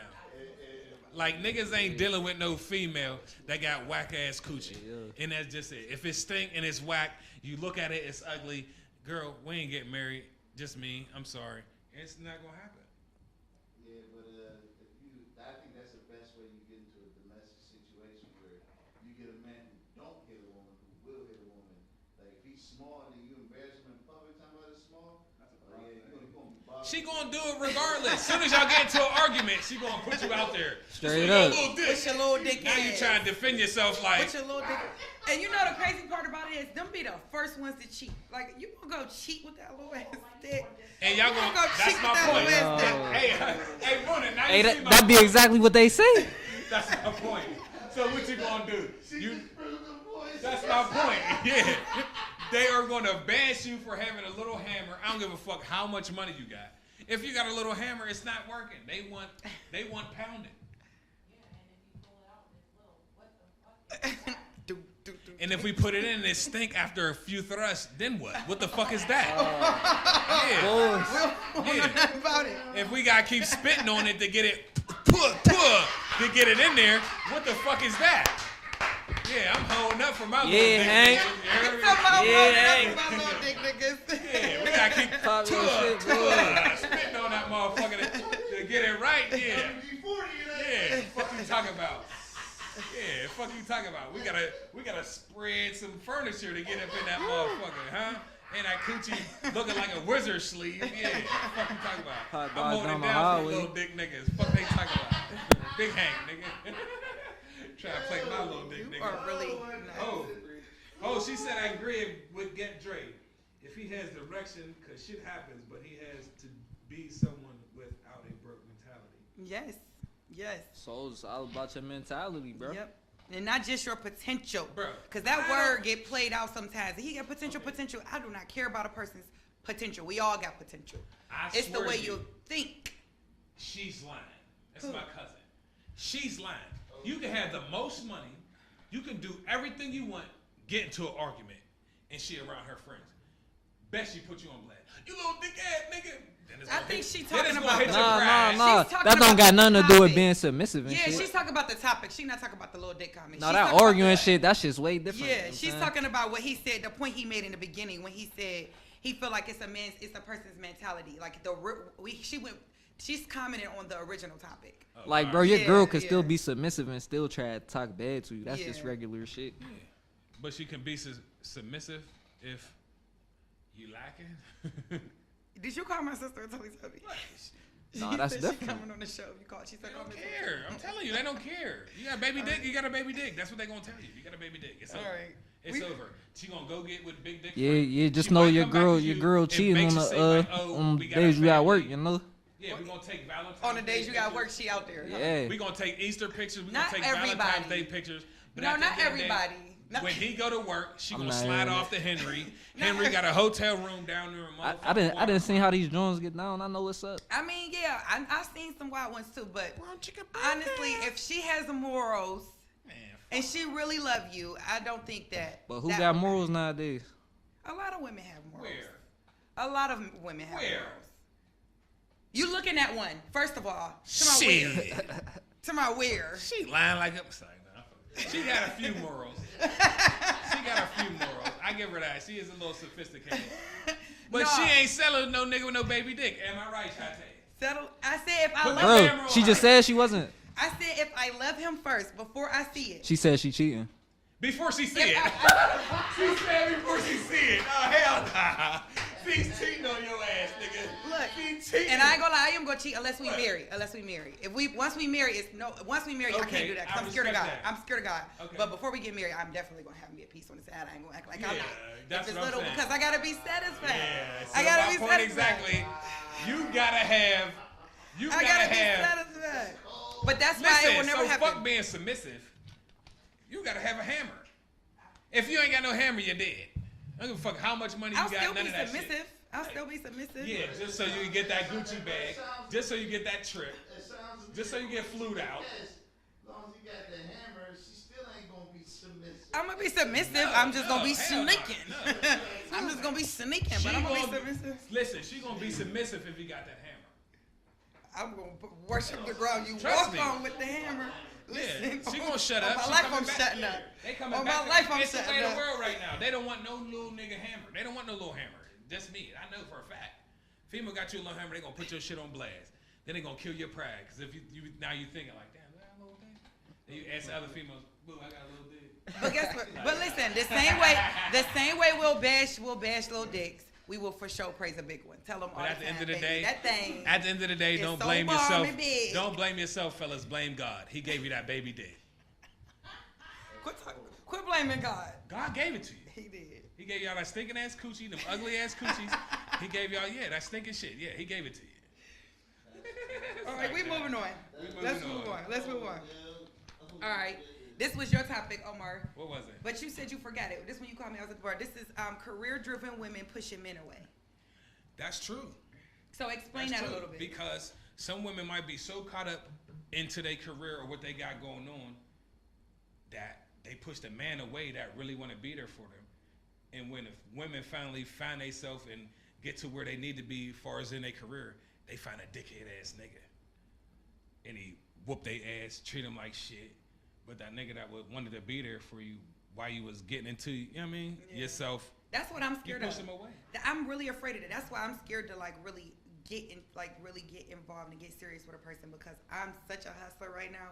Like niggas ain't dealing with no female that got whack ass coochie, and that's just it. If it stink and it's whack, you look at it, it's ugly. Girl, we ain't getting married. Just me. I'm sorry. It's not gonna happen. Yeah, but I think that's the best way you get into a domestic situation where you get a man who don't hit a woman, who will hit a woman. Like if he's small and you embarrass him in public, talking about it's small. Yeah, you're gonna be bothered. She gonna do it regardless. As soon as y'all get into an argument, she gonna put you out there. Straight Just up. with your little dick. What's your little dick Now you ass? trying to defend yourself like. What's your little dick? And you know the crazy part about it is them be the first ones to cheat. Like you gonna go cheat with that little ass dick. And y'all You gonna. go That's cheat my with that point. little ass dick. Hey, Boona, now Hey, you see my that be point. exactly what they say. That's my point. So what you gonna do? You. Sprinkled them boys. That's my point. Yeah. They are gonna bash you for having a little hammer. I don't give a fuck how much money you got. If you got a little hammer, it's not working. They want pounding. And if we put it in and it stink after a few thrusts, then what? What the fuck is that? Boys. Yeah. Nothing about it. If we gotta keep spitting on it to get it, to get it in there, what the fuck is that? Yeah, I'm holding up for my little dick Hank. niggas. You heard me? Yeah, My little dick niggas. Yeah, we gotta keep Pop your shit, boy. spitting on that motherfucker to get it right. Yeah. Yeah, fuck you talking about? Yeah, fuck you talking about? We gotta spread some furniture to get up in that motherfucker, huh? And that coochie looking like a wizard sleeve. Yeah, fuck you talking about? Hot I'm dog holding down it the down for hallway. the little dick niggas. Fuck they talking about? Big Hank, nigga. Trying to play my little dick You nigga. are really Oh, she said I agree with Ghett Dray. If he has direction, cause shit happens, but he has to be someone without a broke mentality. Yes. So it's all about your mentality, bro. Yep. And not just your potential. Bro, Because that I word don't- get played out sometimes. He got potential. I do not care about a person's potential. We all got potential. I It's the swear way to you think. She's lying. That's Who? my cousin. She's lying. You can have the most money. You can do everything you want. Get into an argument, and she around her friends. Bet she put you on blast. You little dick ass nigga. Then it's I gonna think hit- she then talking it's gonna about hit the- your Nah, pride. nah. She's talking That don't about got the nothing to do with topic. being submissive and Yeah, shit. she's talking about the topic. She's not talking about the little dick comment. No, She's that talking about arguing the- shit, that shit's way different. you know Yeah, what I'm she's saying? talking about what he said. The point he made in the beginning when he said he feel like it's a person's mentality. Like she's commenting on the original topic. Oh, Like, all bro, right. your girl Yeah, could still yeah. be submissive and still try to talk bad to you. That's just Yeah. regular shit. But she can be submissive if you lacking. Did you call my sister a Teletubby? Nah, that's She different. coming on the show. You called. She They said, don't "Oh, Miss care. I'm telling you, they don't care. You got a baby dick. You got a baby dick. That's what they gonna tell you. You got a baby dick. It's over. All right. It's over. She gonna go get with big dick. Yeah, friend. yeah. Just She know might your come back girl, to your you girl and cheating make on you the say, like, oh, on we got a days you at work. family. You know. Yeah, we're gonna take Valentine's On the days Day you got work, pictures. she out there. Huh? Yeah. We're gonna take Easter pictures. We're Not gonna take everybody. Valentine's Day pictures. But No, at the not end of the day, everybody. No. When he go to work, she I'm gonna not slide hearing off it. to Henry. Henry got a hotel room down there in motherfucking I didn't see how these drones get down. I know what's up. I mean, yeah, I've seen some wild ones too, but honestly, if she has the morals Man, and she really love you, I don't think that. But who that got would- morals nowadays? A lot of women have morals. where? A lot of women have Where? morals. You looking at one, first of all. To my Shit. where? To my where? She lying like a sorry, no. She got a few morals. She got a few morals. I give her that. She is a little sophisticated. But No. she ain't selling no nigga with no baby dick. Am I right, Shitaye? Settle. I said if I Put love my him. camera Bro, she on. just said she wasn't. I said if I love him first before I see it. She said she cheating. Before she see it. She said before she see it. Oh, hell nah. She's cheating on your ass, nigga. Look, She's cheating. and I ain't gonna lie, I am gonna cheat unless we marry. Unless we marry. Once we marry, it's no. Once we marry, I Okay, can't do that. 'Cause I I'm scared of God. respect that. I'm scared of God. Okay. But before we get married, I'm definitely gonna have me a piece on the side. I ain't gonna act like I'm Yeah, not. that's If it's what I'm little, saying. because I gotta be satisfied. Yeah, so I gotta my be point satisfied. exactly. You gotta have. You I gotta gotta be have. satisfied. But that's why it will Listen, never so happen. fuck being submissive. You gotta have a hammer. If you ain't got no hammer, you're dead. I don't give a fuck how much money you I'll got. still None be of that submissive. shit. I'll still be submissive. Yeah, just so you can get that Gucci bag. Just so you get that trip. It sounds to me Just so you get like flued out. yes, as long as you got the hammer, she still ain't gonna be submissive. I'm gonna be submissive. No, I'm just no, gonna be hell no, sneaking. no. I'm just gonna be sneaking, She but I'm gonna be gonna- submissive. Listen, she gonna be submissive if you got that hammer. I'm gonna worship the ground you Trust walk me. on with the hammer. Yeah, Listen, she gonna shut on up. my She life, coming I'm back. shutting up. They coming On back. my life, I'm it's the way shutting of up. the world right now. They don't want no little nigga hammer. They don't want no little hammer. Just me. I know for a fact. Female got you a little hammer, they gonna put your shit on blast. Then they gonna kill your pride. Cause if you now you thinking like, damn, I got a little dick. Then you ask the other females, boo, I got a little dick. But guess what? But listen, the same way we'll bash little dicks. We will for sure praise a big one. Tell them all But at the time, end of the baby, day, that thing. At the end of the day, It's don't so blame bomb yourself. and big. Don't blame yourself, fellas. Blame God. He gave you that baby dick. Quit blaming God. God gave it to you. He did. He gave y'all that stinking ass coochie, them ugly ass coochies. He gave y'all, yeah, that stinking shit. Yeah, he gave it to you. All right, we moving on. We Let's moving move on. on. Let's move on. All right. This was your topic, Omar. What was it? But you said you forgot it. This when you called me, I was at the bar. This is career-driven women pushing men away. That's true. So explain That's that true. a little bit. Because some women might be so caught up into their career or what they got going on that they push the man away that really want to be there for them. And when if women finally find themselves and get to where they need to be as far as in their career, they find a dickhead ass nigga. And he whoop their ass, treat them like shit. But that nigga that wanted to be there for you while you was getting into, you know what I mean, Yeah. yourself, That's what I'm you scared push of. them away. I'm really afraid of it. That's why I'm scared to really get involved and get serious with a person, because I'm such a hustler right now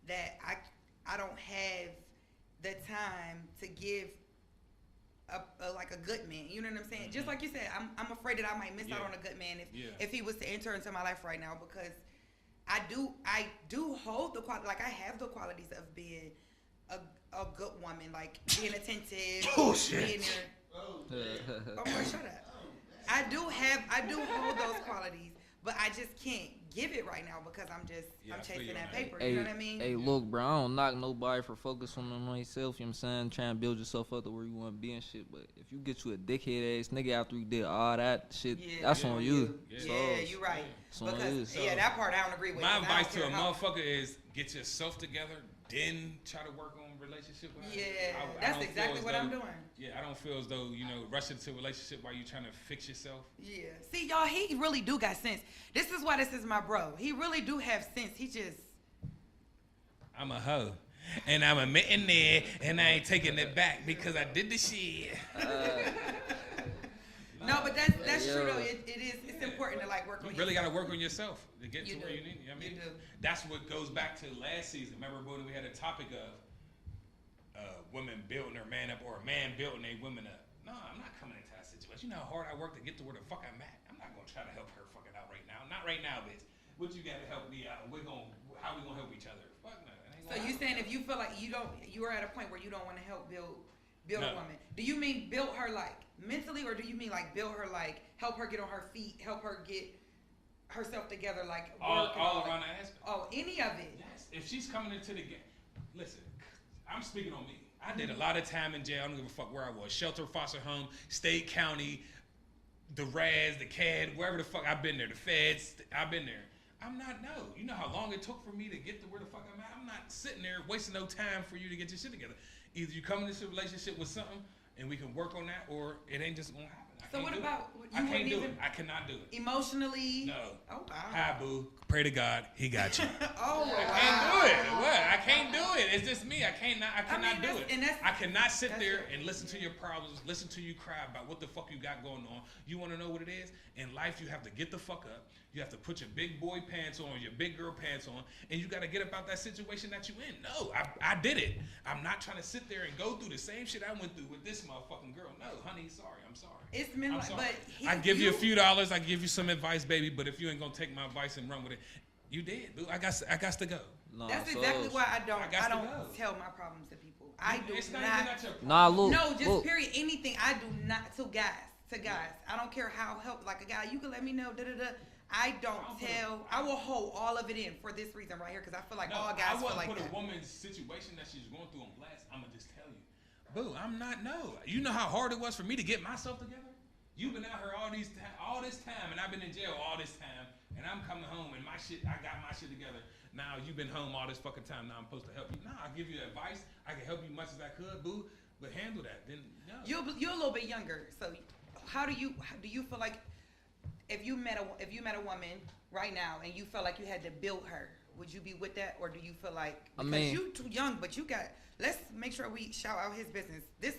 that I don't have the time to give a good man. You know what I'm saying? Just like you said, I'm afraid that I might miss out Yeah. on a good man Yeah. if he was to enter into my life right now, because I do hold the quality, like I have the qualities of being a good woman, like being attentive, Bullshit. being there. Oh boy, shut up. I do hold those qualities, but I just can't give it right now because I'm I feel chasing you that on that. paper. Hey, You know what I mean? hey, look, bro, I don't knock nobody for focusing on myself, you know what I'm saying? Trying to build yourself up to where you want to be and shit. But if you get you a dickhead ass nigga after you did all that shit, that's Yeah. on you. Yeah. So, Yeah, you're right. it's on Because you. So, that part I don't agree with. My 'cause I don't advice to a care how- motherfucker is get yourself together, then try to work on relationship with her. Yeah, I that's don't feel exactly as what though- I'm doing. Yeah, I don't feel as though, rush into a relationship while you trying to fix yourself. Yeah. See, y'all, he really do got sense. This is why this is my bro. He really do have sense. He just. I'm a hoe. And I'm admitting there, and I ain't taking it back because I did the shit. No, but that's true yo. though. It's important to work You on really got to yourself. work on yourself to get You to where do. you need. You know what I mean? You do. That's what goes back to last season. Remember when we had a topic of women building their man up or a man building a woman up? No, I'm not coming into that situation. You know how hard I work to get to where the fuck I'm at. I'm not gonna try to help her fucking out right now. Not right now, bitch. What you got to help me out? How we gonna help each other? Fuck no. It ain't So gonna you happen. saying if you feel like you are at a point where you don't want to help build No. a woman? Do you mean build her mentally, or do you mean build her help her get on her feet, help her get herself together, like all work and all around that. the aspect. Oh, any of it. Yes, if she's coming into the game, listen, I'm speaking on me. I did a lot of time in jail. I don't give a fuck where I was. Shelter, foster home, state, county, the RAS, the CAD, wherever the fuck I've been there. The feds, I've been there. I'm not, no. You know how long it took for me to get to where the fuck I'm at? I'm not sitting there wasting no time for you to get your shit together. Either you come into a relationship with something and we can work on that, or it ain't just gonna happen. So what about I can't do it. I cannot do it. Emotionally? No. Oh wow. Hi, boo. Pray to God, He got you. Oh wow. I can't do it. What? I can't do it. It's just me. I cannot do it. And I cannot sit there right. and listen to your problems, listen to you cry about what the fuck you got going on. You want to know what it is? In life, you have to get the fuck up. You have to put your big boy pants on, your big girl pants on, and you got to get up out that situation that you in. No, I did it. I'm not trying to sit there and go through the same shit I went through with this motherfucking girl. No, honey, sorry. I'm sorry. It's been I'm like, sorry. but I give you a few dollars. I give you some advice, baby. But if you ain't gonna take my advice and run with it, you did, boo. I got to go. Nah, that's so- exactly why I don't go. tell my problems to people. I do It's not. not even at your problem. Nah, look. No, just look. period. Anything. I do not to guys. To guys. I don't care how help. Like a guy, you can let me know. Da da da. I don't tell. I will hold all of it in for this reason right here, because I feel like all guys feel like I wouldn't put that. a woman's situation that she's going through on blast. I'm gonna just tell you, boo. I'm not. No. You know how hard it was for me to get myself together. You've been out here all this time, and I've been in jail all this time, and I'm coming home and I got my shit together. Now you've been home all this fucking time. Now I'm supposed to help you. Nah, I'll give you advice. I can help you as much as I could, boo. But handle that. Then no. You're a little bit younger, so how do you feel like if you met a woman right now and you felt like you had to build her, would you be with that, or do you feel like because you too young, but you got? Let's make sure we shout out his business. This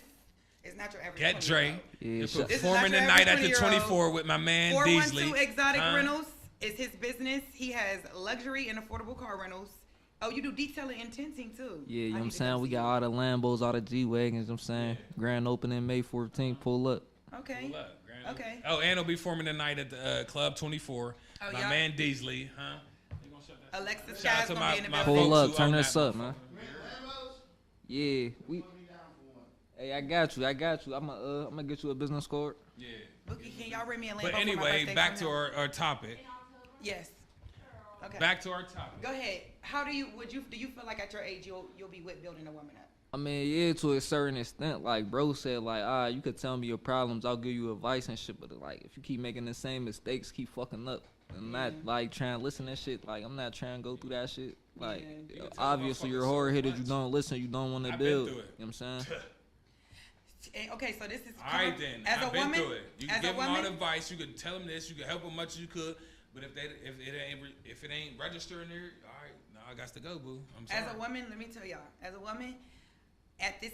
is not your average. Ghett Dray. Yeah, Performing tonight at the 24 with my man 412 Deasley. Exotic Rentals is his business. He has luxury and affordable car rentals. Oh, you do detailing and tinting too. Yeah, you know what I'm need to saying? go We see got you. all the Lambos, all the G-Wagons, you know what I'm saying? Grand opening May 14th, pull up. Okay. Pull up, Grand. Okay. Oh, and he'll be performing tonight at the Club 24. Oh, my y'all- man Deasley, huh? You gonna shut that? Alexis Shout out Sky's to gonna be in the my building. Pull folks up, who turn own this that up, man. Lambos? Yeah, we. Put me down for one. Hey, I got you. I'm gonna get you a business card. Yeah. Bookie, can y'all ring me a Lambo But for my anyway, birthday back coming to up? our topic. Yes. Okay. Back to our topic. Go ahead. How do you feel like at your age you'll be with building a woman up? I mean, yeah, to a certain extent. Like bro said, like, you could tell me your problems, I'll give you advice and shit. But like, if you keep making the same mistakes, keep fucking up, and not like trying to listen to shit. Like, I'm not trying to go through that shit. Like, Yeah. You can tell obviously you're motherfuckers so hard headed. You much. don't listen. You don't want to I've been build. through You it. know what I'm saying? Okay, so this is All right then. As I've a been woman, through it. You can as give a them all woman, the advice. You could tell them this. You could help them much as you could. But if it ain't registering there, all right, no, I got to go, boo. I'm sorry. as a woman, let me tell y'all. As a woman,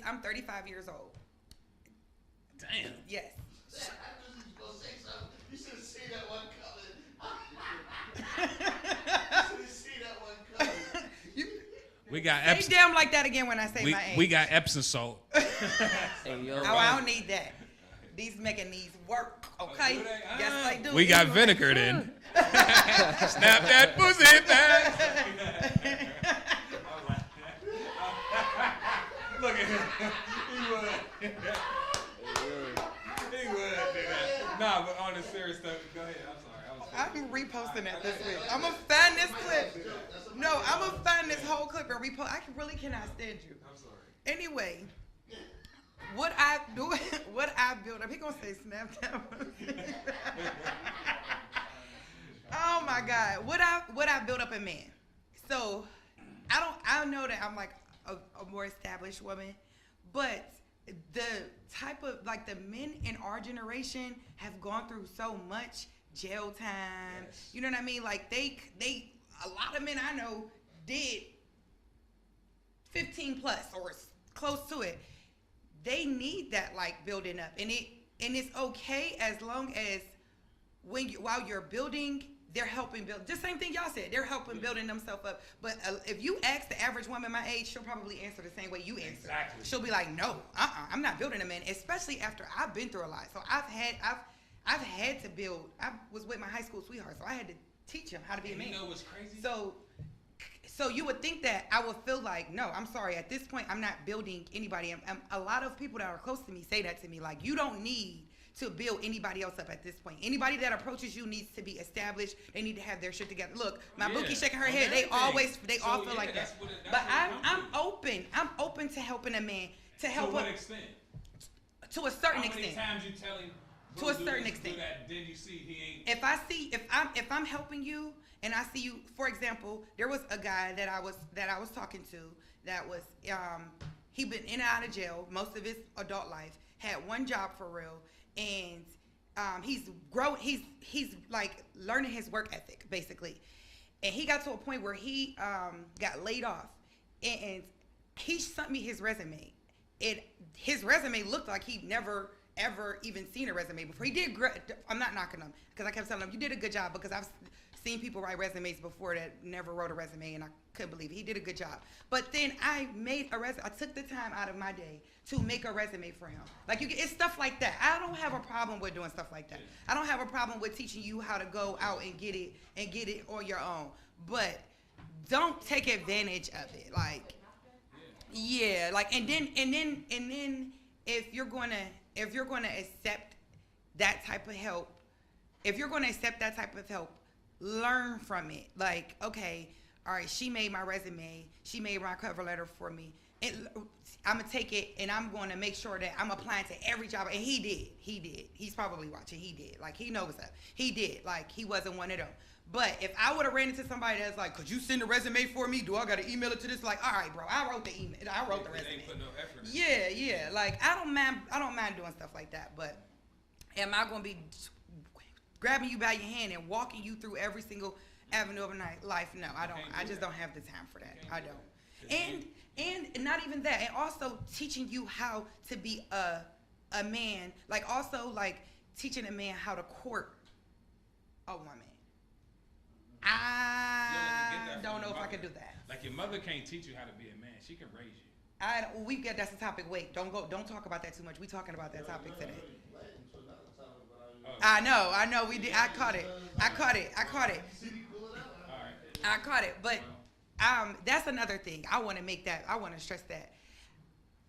I'm 35 years old. Damn. Yes. I knew you was gonna say something. You should have seen that one coming. You should have seen that one coming. We got Say Epsom. damn like that again when I say my age. We got Epsom salt. Hey yo, Oh, I don't need that. These making these work, okay? do they? Yes, they do. We got Anyway. vinegar then. Snap that pussy back. Look at him. He would. He would do that. Nah, but on the serious stuff, go ahead. I'm sorry. I'm reposting that this week. I'm gonna find this clip. No, I'm gonna find this whole clip and repost. I really cannot stand you. I'm sorry. Anyway, what I built up. He gonna say Snapchat. Oh my God, what I built up in man. So I know that I'm like a more established woman, but the type of like the men in our generation have gone through so much jail time. Yes. You know what I mean? Like they a lot of men I know did 15 plus or close to it. They need that like building up, and it's okay as long as while you're building, they're helping build. The same thing y'all said. They're helping building themselves up. But if you ask the average woman my age, she'll probably answer the same way you answer. Exactly. She'll be like, no, I'm not building a man. Especially after I've been through a lot. So I've had to build. I was with my high school sweetheart, so I had to teach him how to be a man. You know what's crazy? So you would think that I would feel like, no, I'm sorry. At this point, I'm not building anybody. A lot of people that are close to me say that to me. Like, you don't need to build anybody else up at this point. Anybody that approaches you needs to be established. They need to have their shit together. Look, my Bookie shaking her head. They all feel like that. But I'm open. I'm open to helping a man to help. To what extent? To a certain extent. extent. How many times you tell him? To a certain extent. Then you see he ain't. If I'm helping you and I see you, for example, there was a guy that I was talking to that was he been in and out of jail most of his adult life, had one job for real, and he's like learning his work ethic basically, and he got to a point where he got laid off, and he sent me his resume. His resume looked like he never ever even seen a resume before. He did great. I'm not knocking him because I kept telling him you did a good job, because I've seen people write resumes before that never wrote a resume, and I couldn't believe it. He did a good job. But then I made a resume. I took the time out of my day to make a resume for him. Like it's stuff like that. I don't have a problem with doing stuff like that. I don't have a problem with teaching you how to go out and get it on your own. But don't take advantage of it. Like, yeah, like and then if you're gonna accept that type of help, learn from it. Like, okay, all right, she made my resume, she made my cover letter for me. I'm gonna take it and I'm gonna make sure that I'm applying to every job. And he did. He's probably watching. He did. Like, he knows that. He did. Like, he wasn't one of them. But if I would have ran into somebody that's like, could you send a resume for me? Do I gotta email it to this? Like, all right, bro, I wrote the email. I wrote the resume. Ain't put no effort in it. Yeah. Like, I don't mind doing stuff like that. But am I gonna be grabbing you by your hand and walking you through every single avenue of life? No, I don't. I just don't have the time for that. I don't. And not even that. And also teaching you how to be a man. Like, also like teaching a man how to court a woman. I don't know if I can do that. Like, your mother can't teach you how to be a man. She can raise you. That's the topic. Wait, don't talk about that too much. We talking about that topic today. I know. We did. I caught it. But that's another thing. I want to stress that.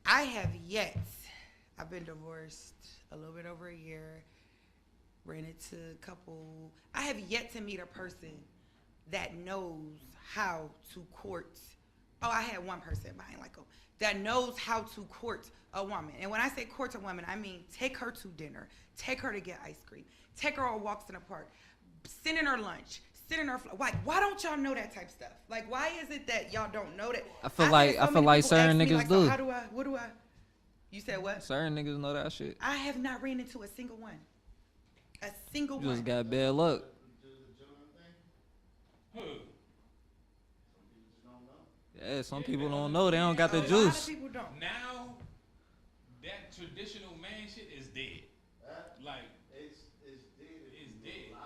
I've been divorced a little bit over a year. Ran into a couple. I have yet to meet a person that knows how to court. Oh, I had one person, but I ain't like him, that knows how to court a woman. And when I say court a woman, I mean take her to dinner, take her to get ice cream, take her on walks in the park, send her lunch, send her. Like, why don't y'all know that type of stuff? Like, why is it that y'all don't know that? I feel like certain niggas do. So what do I? You said what? Certain niggas know that shit. I have not ran into a single one. You just got bad luck. Who? Yeah, some people don't know. They don't got the juice. A lot of people don't. Now, that traditional man shit is dead. Like, It's dead. it's dead.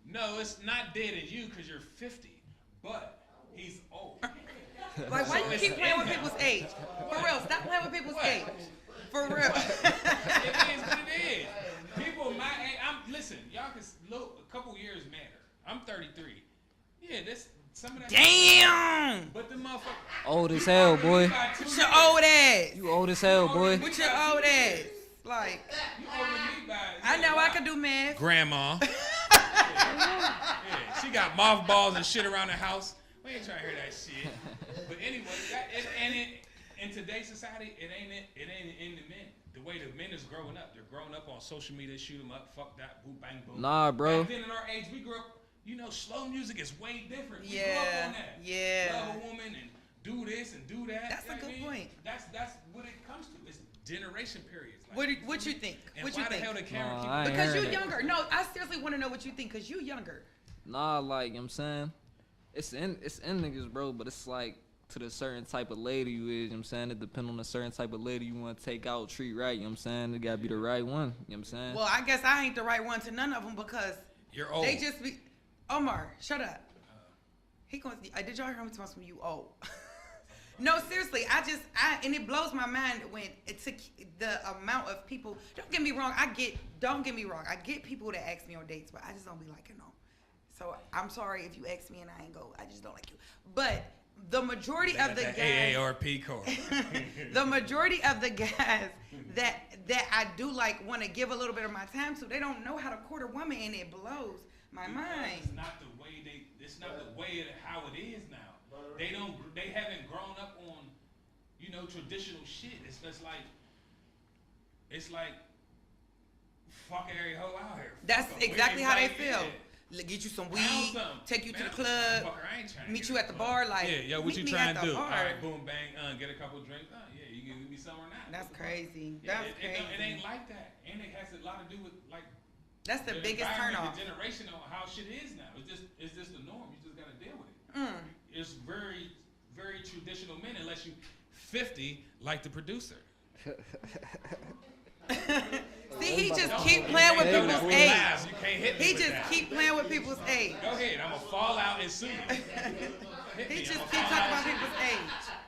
No, it's not dead in you because you're 50, but he's old. Like, why you keep playing with people's age? For real, stop playing with people's age. For real. It is what it is. People my age, listen, y'all can look, a couple years matter. I'm 33. Yeah, some of that. Damn! But the motherfucker. Old as hell, boy. What's your old ass? You old as hell, boy. What's your old ass? Like, You older than me by. I know I can do math. Grandma. Yeah, she got mothballs and shit around the house. We ain't trying to hear that shit. But anyway, in today's society, it ain't in the men. The way the men is growing up, they're growing up on social media, shoot them up, fuck that, boom, bang, boom. Nah, bro. Back then in our age, we grew up, slow music is way different. We grew Yeah, up on that. yeah. Love a woman and do this and do that. That's a good point. That's what it comes to. It's generation periods. Like, What you think? and What why you the think? hell the camera Nah, keep I ain't Because heard you're that. younger. No, I seriously want to know what you think because you younger. Nah, like, you know what I'm saying? It's in niggas, bro, but it's like to the certain type of lady you is, you know what I'm saying? It depends on the certain type of lady you want to take out, treat right, you know what I'm saying? It got to be the right one, you know what I'm saying? Well, I guess I ain't the right one to none of them because You're old. they just be. Omar, shut up. He going. Did y'all hear him talking about you old? No, seriously, and it blows my mind when it took the amount of people. Don't get me wrong. Don't get me wrong. I get people that ask me on dates, but I just don't be liking them. So I'm sorry if you ask me and I ain't go. I just don't like you. But the majority They of got the that guys, AARP card. the majority of the guys that I do like want to give a little bit of my time to, they don't know how to court a woman, and it blows my Because mind. It's not the way it's not the way how it is now. They haven't grown up on, traditional shit. It's like fuck every hoe out here. That's Fuck 'em. exactly It's how they like, feel. yeah. Get you some Pound weed, something. take you to Man, the club, motherfucker, I ain't trying to meet get you in at the bar. Like, yeah, what you meet me trying at to the do? bar. All right, boom, bang, get a couple drinks. Yeah, you can give me somewhere now. That's crazy. Yeah, That's crazy. It ain't like that, and it has a lot to do with like That's the biggest environment, turnoff. the generation on how shit is now. It's just the norm. You just gotta deal with it. It's very, very traditional men, unless you 50 like the producer. See, he just keep playing with Don't people's do age. lies. You can't hit me He with just that. keep playing with people's age. Go ahead. I'm gonna fall out and sue you. He just keep talking about people's age.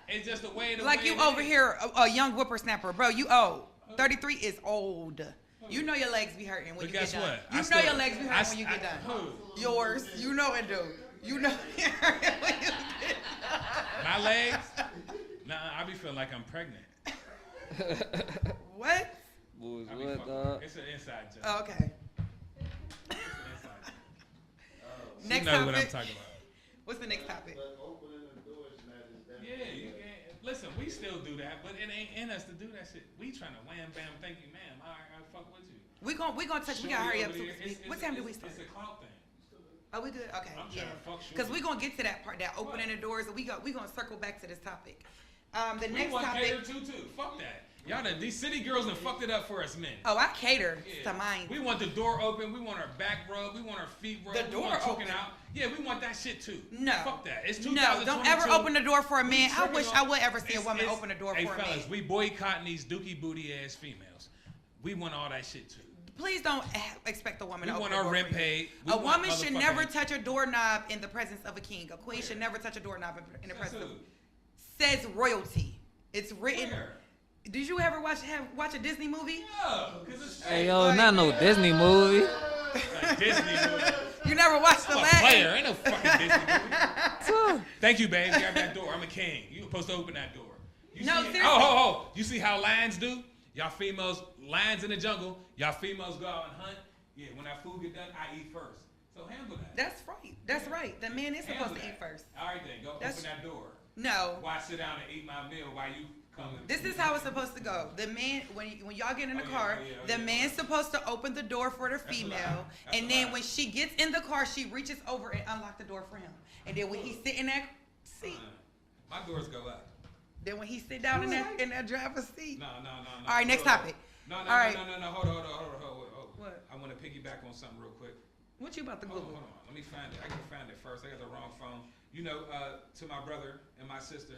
It's just the way. Like you over here, a young whippersnapper, bro. You old. 33 is old. You know your legs be hurting when But you guess get done. what? You I know still- your legs be hurting when you get done. Who? Yours. You know it do. You know it hurting when you get done. My legs? Nah, I be feeling like I'm pregnant. What? Boys, I be what, fucking- dog? It's an inside joke. Oh, okay. It's an inside joke. Next you know topic. what I'm talking about. What's the next topic? But opening the doors, man, is definitely. Yeah, you can't. Listen, we still do that, but it ain't in us to do that shit. We trying to wham bam, thank you, ma'am. All right, I fuck with you. We gonna touch. We gotta hurry up too. What time do we start? It's a clout thing. Are we good? Okay, I'm yeah. trying to fuck shorty. Because we're going to get to that part, that opening the doors. We gonna circle back to this topic. The We next want topic. cater too. Fuck that. Y'all, these city girls done fucked it up for us men. Oh, I cater Yeah. to mine. We want the door open. We want our back rub. We want our feet rubbed. The we door want choking open? out. Yeah, we want that shit too. No. Fuck that. It's No, 2022. don't ever open the door for a man. I tricking wish on- I would ever see a It's- woman it's- open the door hey, for a fellas, man. we boycotting these dookie booty ass females. We want all that shit too. Please don't expect a woman We to want open our the door rent for you. paid. We A want woman should motherfucking- never touch a doorknob in the presence of a king. A queen should never touch a doorknob in the Says presence of. who? Says royalty. It's written. Where? Did you ever watch a Disney movie? Yeah, because it's Hey, yo, not no Disney movie. like Disney movie. You never watched the I'm a last. player. Ain't no fucking Disney movie. Thank you, babe. Grab that door. I'm a king. You supposed to open that door. You No, see, seriously. Oh. You see how lions do? Y'all females, lions in the jungle. Y'all females go out and hunt. Yeah, when that food get done, I eat first. So handle that. That's right. That's right. The man is supposed Handle to eat that. first. All right then, go That's- open that door. No. Why sit down and eat my meal while you come? This is how it's supposed to go. The man, when y'all get in the Oh, yeah, car, oh, yeah, oh, the yeah. man's supposed to open the door for the That's a female, lie. That's and a then lie. when she gets in the car, she reaches over and unlock the door for him. And then when he sit in that seat, My doors go up. then when he sit down in that driver's seat. No. All right, next Hold on. topic. No. All right. No. Hold on. What? I want to piggyback on something real quick. What you about to Hold on. Google? Let me find it. I gotta find it first. I got the wrong phone. You know, to my brother and my sister,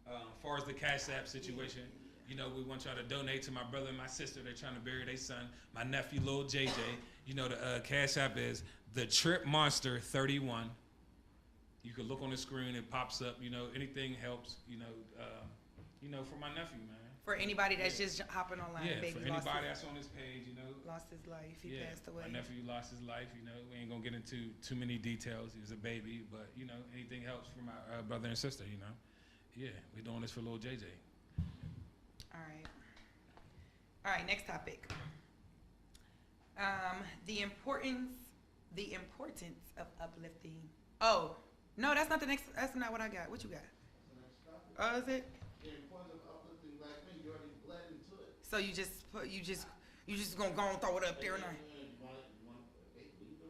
as far as the Cash App situation, you know, we want y'all to donate to my brother and my sister. They're trying to bury their son, my nephew, Lil JJ. You know, the Cash App is the Trip Monster 31. You can look on the screen. It pops up. You know, anything helps. You know, for my nephew, man. For anybody that's just hopping online, Yeah, baby for lost anybody his, that's on this page, you know. lost his life. He passed away. My nephew lost his life. You know, we ain't gonna get into too many details. He was a baby, but you know, anything helps for my brother and sister. You know, yeah, we doing this for little JJ. All right. Next topic. The importance of uplifting. Oh, no, that's not the next. That's not what I got. What you got? Oh, is it? The importance of uplifting black men, you already bled into it. So you just gonna go and throw it up there now.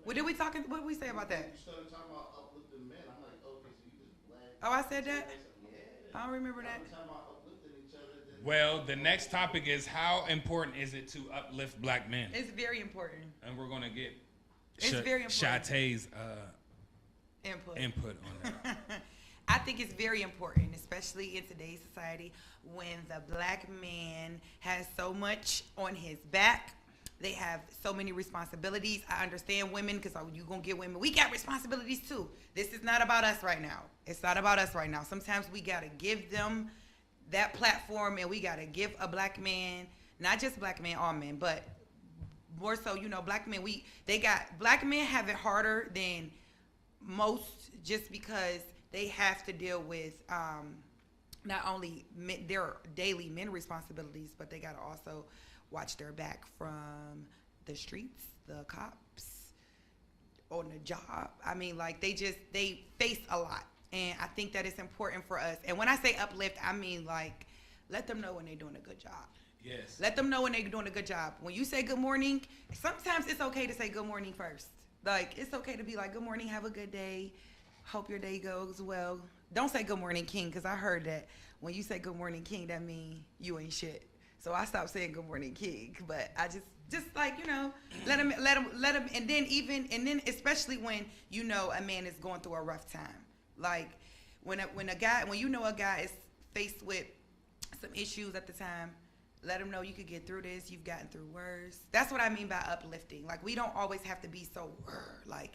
What did we talking? What did we say about that? You started talking about uplifting men. I'm like, okay, so you just bled. Oh, I said that. Yeah. I don't remember that. Every time I uplifted each other, then Well, the next topic is how important is it to uplift black men? It's very important. And we're gonna get It's very important. Shitaye's Input. on that. I think it's very important, especially in today's society, when the black man has so much on his back. They have so many responsibilities. I understand women, because you're going to get women. We got responsibilities too. This is not about us right now. It's not about us right now. Sometimes we got to give them that platform, and we got to give a black man, not just black men, all men, but more so, black men, black men have it harder than most, just because they have to deal with not only their daily men responsibilities, but they got to also watch their back from the streets, the cops, on the job. I mean, like they face a lot. And I think that it's important for us. And when I say uplift, I mean like let them know when they're doing a good job. Yes. Let them know when they're doing a good job. When you say good morning, sometimes it's okay to say good morning first. Like, it's okay to be like, good morning, have a good day. Hope your day goes well. Don't say good morning, king, because I heard that when you say good morning, king, that means you ain't shit. So I stopped saying good morning, king. But I just like, you know, let them, and then especially when, you know, a man is going through a rough time. Like, when you know a guy is faced with some issues at the time, let them know you could get through this. You've gotten through worse. That's what I mean by uplifting. Like, we don't always have to be so, like,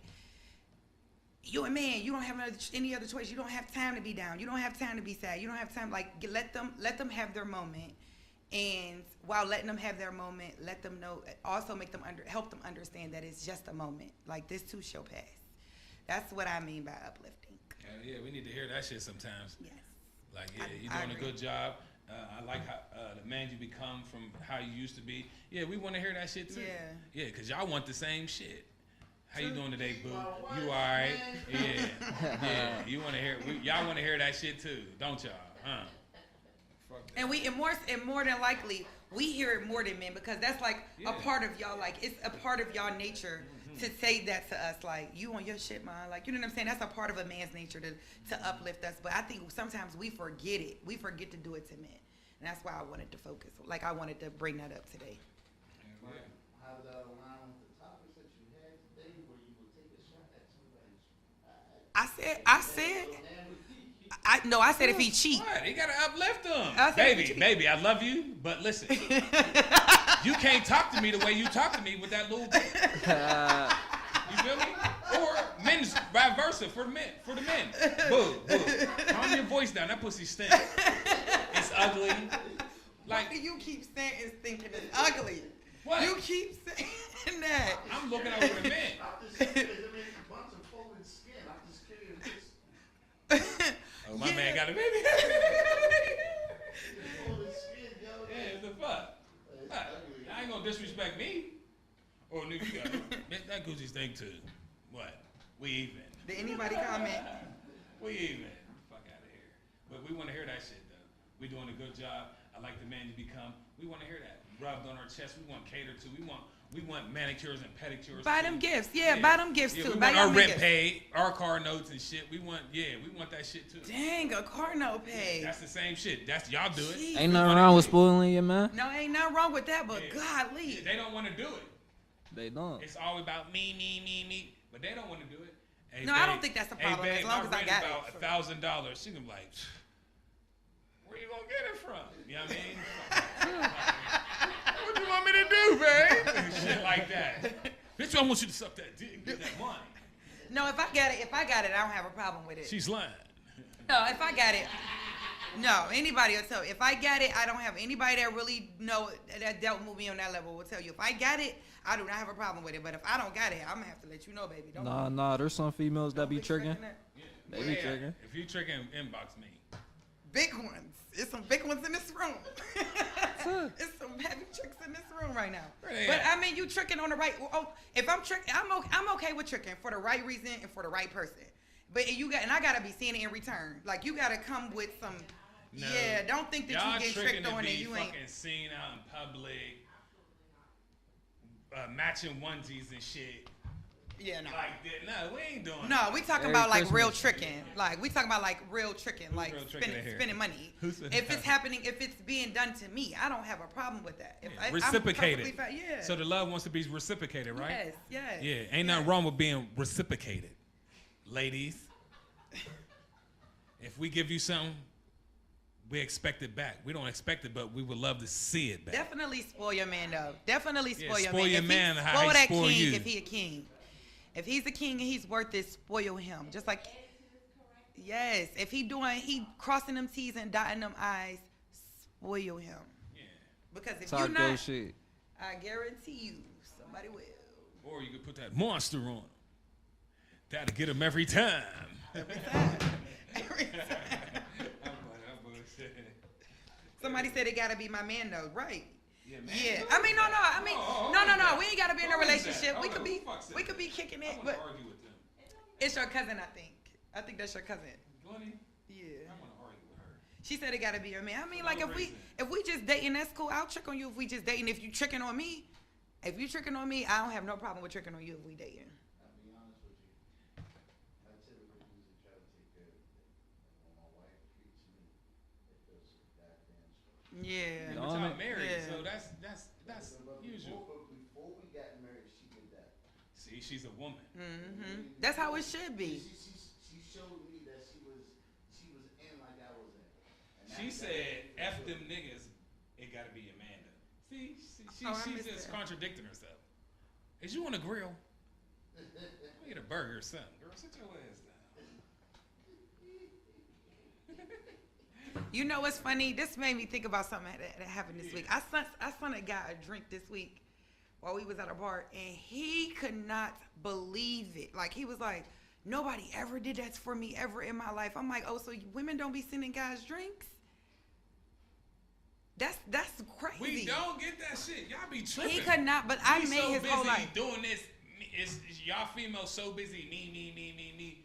you a man. You don't have any other choice. You don't have time to be down. You don't have time to be sad. You don't have time. Like, let them have their moment. And while letting them have their moment, let them know, also help them understand that it's just a moment. Like, this too shall pass. That's what I mean by uplifting. Yeah, we need to hear that shit sometimes. Yes. Like, yeah, you're doing a good job. I like how the man you become from how you used to be. Yeah, we want to hear that shit too. Yeah, because y'all want the same shit. How you doing today, boo? You all right? Yeah. You want to hear? Y'all want to hear that shit too, don't y'all? Fuck that. And more than likely, we hear it more than men because that's like a part of y'all. Like, it's a part of y'all nature to say that to us. Like, you on your shit, man. Like, you know what I'm saying? That's a part of a man's nature to uplift us. But I think sometimes we forget it. We forget to do it to men. And that's why I wanted to focus. Like, I wanted to bring that up today. How did that align with the topics that you had today where you would take a shot at somebody's I said if he cheat. What? He gotta uplift him. Baby, I love you, but listen, you can't talk to me the way you talk to me with that little bit. You feel me? Or men's vice versa for the men. Boo. Calm your voice down. That pussy stink. It's ugly. Like, what do you keep saying is thinking it's ugly? What? You keep saying that. I'm looking over the men. I'm just curious. It makes a bunch of folded skin. I'm just curious. Oh, my man got a baby. Folded skin, yo. Yeah, the fuck. I ain't gonna disrespect me. Oh, nigga, you got that Gucci stink too. What? We even. Did anybody comment? We even. Fuck out of here. But we want to hear that shit though. We doing a good job. I like the man you become. We want to hear that. Rubbed on our chest. We want catered to. We want manicures and pedicures. Buy them gifts. Yeah, buy them gifts too. We buy want our rent gifts. paid, our car notes and shit. We want that shit too. Dang, a car note paid. That's the same shit. That's y'all do it. Jeez. Ain't nothing wrong with spoiling you, man. No, ain't nothing wrong with that, but golly. Yeah, they don't want to do it. They don't. It's all about me. But they don't want to do it. Hey, No, babe, I don't think that's a problem, Hey, babe, as long as I got it. about $1,000. She gonna be like, where you gonna get it from? You know what I mean? What you want me to do, babe? And shit like that. Bitch, I want you to suck that dick and get that money. No, if I got it, I don't have a problem with it. She's lying. No, if I got it, no, anybody will tell you. If I got it, I don't have anybody that really know that dealt with me on that level will tell you. If I got it, I do not have a problem with it. But if I don't got it, I'm gonna have to let you know, baby. Don't Nah. There's some females that be tricking. Yeah. They be tricking. If you tricking, inbox me. Big ones. It's some big ones in this room. It's some heavy tricks in this room right now. But I mean, you tricking on the right. Oh, if I'm tricking, I'm okay with tricking for the right reason and for the right person. But I gotta be seeing it in return. Like, you gotta come with some. No. Yeah, don't think that you get tricked on and you ain't. Fucking seen out in public, matching onesies and shit. Yeah, no. Like that. No, we ain't doing. No, we talking about like real tricking. Like, we talking about like real tricking, Who's like real tricking spending money. If it's happening, if it's being done to me, I don't have a problem with that. If reciprocated. Yeah. So the love wants to be reciprocated, right? Yes. Yeah, ain't nothing wrong with being reciprocated, ladies. If we give you something, we expect it back. We don't expect it, but we would love to see it back. Definitely spoil your man, though. Definitely spoil your man. Spoil your man how spoil he that spoil king you. if he a king. If he's a king and he's worth it, spoil him. Just like, yes. If he crossing them T's and dotting them I's, spoil him. Yeah. Because if you're not, shit. I guarantee you, somebody will. Or you could put that monster on him. That'll get him every time. Every time. Every time. I'm bullshit. Somebody said it gotta be my man though, right? Yeah, man. Yeah. I mean, no. I mean, no. We ain't gotta be in a relationship. We could be kicking it, I but wanna argue with them. it's your cousin, I think. I think that's your cousin. Glenny? Yeah. I want to argue with her. She said it gotta be your man. I mean, For like no if we just dating, that's cool. I'll trick on you if we just dating. If you tricking on me, I don't have no problem with tricking on you if we dating. I'll be honest with you. I typically usually try to take care of everything. When my wife treats me, it feels so goddamn strong. Yeah. But y'all married, Yeah. so that's But usual. before we got married, she did that. See, she's a woman. Mm-hmm. That's how it should be. She showed me that she was in like I was in. And She that's- said, "F them niggas, it gotta be Amanda." See, Oh, I she's missed just that. contradicting herself. Is you on a grill? I eat a burger or something. Girl, sit your ass down. You know what's funny? This made me think about something that happened this week. I sent a guy a drink this week while we was at a bar, and he could not believe it. Like, he was like, nobody ever did that for me ever in my life. I'm like, oh, so women don't be sending guys drinks? That's crazy. We don't get that shit. Y'all be tripping. He could not, but I We made so his busy whole life. doing this. Is y'all females so busy? Me.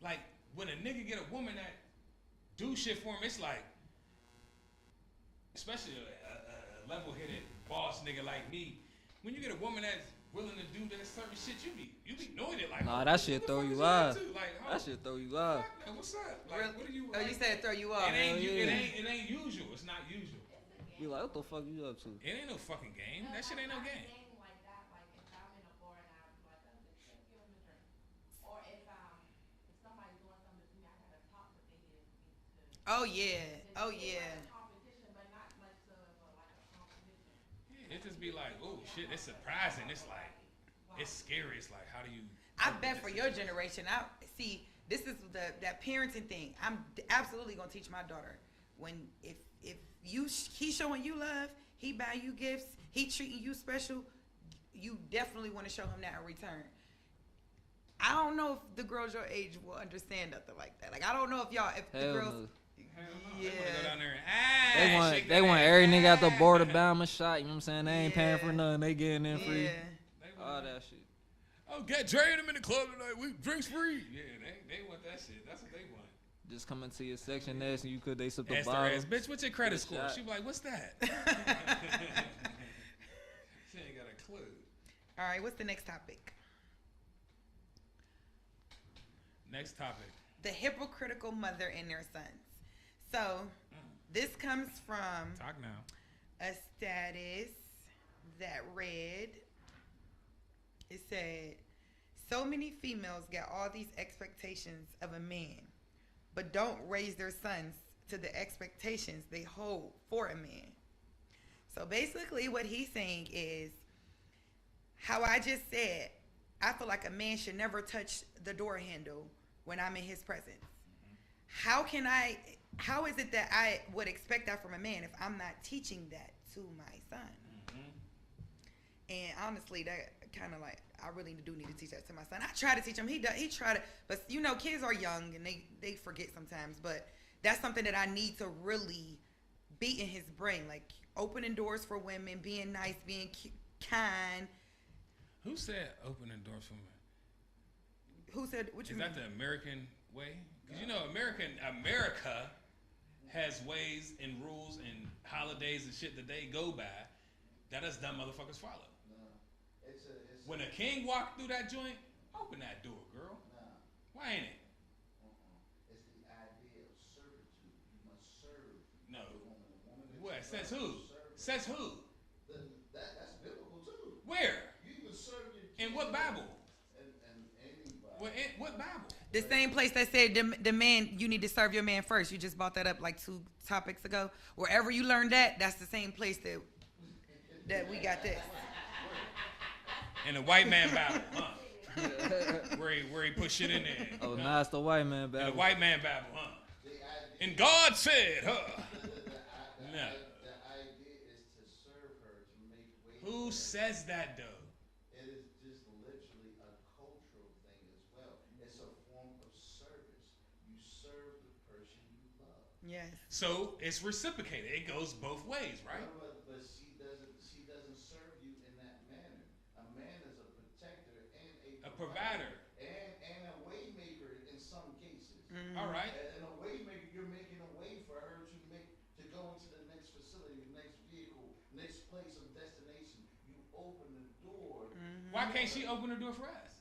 Like, when a nigga get a woman that do shit for him, it's like, especially a level-headed boss nigga like me, when you get a woman that's willing to do that certain shit, you be knowing it like. Nah, oh, that what shit the throw fuck you is off. into? Like, oh, That shit throw you off. fuck that, what's up? Like, Real- what are you? Oh, you like, said throw you off. It ain't, Hell it yeah. ain't usual. It's not usual. Be like, what the fuck you up to? It ain't no fucking game. That shit ain't no game. Like that, like if I'm in a bar and I'm like, oh, let's give him a drink. Or if somebody's doing something to me, I gotta talk to they did to. Oh, yeah. Oh, yeah. Competition, but not much of like a competition. Yeah, it just be like, oh shit, it's surprising. It's like, it's scary. It's like, how do you? I bet for your generation, I see. This is that parenting thing. I'm absolutely gonna teach my daughter when if he's showing you love, he buy you gifts, he treating you special, you definitely want to show him that in return. I don't know if the girls your age will understand nothing like that. Like, I don't know if the Hell girls. no. Hell no. Yeah. They wanna go down there and shake They that want ass. every nigga out the border Bama shot. You know what I'm saying? They ain't paying for Yeah. nothing. They getting in free. Yeah. They All want- that shit. Oh, Ghett Dray them in the club tonight. We drinks free. Yeah, they want that shit. That's what they want. Just come into your section next and you could they sip the Ask their bottle. ass, bitch, what's your credit Get a score? shot. She be like, what's that? She ain't got a clue. All right, what's the next topic? Next topic. The hypocritical mother and their sons. So this comes from Talk now. a status that read, it said, so many females get all these expectations of a man, but don't raise their sons to the expectations they hold for a man. So basically what he's saying is, how I just said, I feel like a man should never touch the door handle when I'm in his presence. How is it that I would expect that from a man if I'm not teaching that to my son? And honestly, that kind of like, I really do need to teach that to my son. I try to teach him. He tried to, but you know, kids are young and they forget sometimes. But that's something that I need to really be in his brain, like opening doors for women, being nice, being kind. Who said opening doors for me? Who said? What you Is mean? that the American way? Because you know, America has ways and rules and holidays and shit that they go by that us dumb motherfuckers follow. No, it's When a king walked through that joint, open that door, girl. nah. Why ain't it? It's the idea of servitude. You must serve No. the woman. The woman that What? you Says love, who? serve her. Says who? That's biblical too. Where? You can serve your In kids what Bible? And anybody. What Bible? The same place that said the man, you need to serve your man first. You just brought that up like 2 topics ago. Wherever you learned that, that's the same place that we got this. In the white man Bible, huh? where he put shit in there. Oh, nah, it's the white man, In the baby. white man Bible, huh? The idea, And God said, huh? the No. idea is to serve her, to make way. Who for her. says that though? It is just literally a cultural thing as well. It's a form of service. You serve the Yes. So it's reciprocated. It goes both ways, right? But she doesn't serve you in that manner. A man is a protector and a provider. And a way maker in some cases. All right. And a way maker, you're making a way for her to go into the next facility, the next vehicle, next place of destination. You open the door. Why can't she open the door for us?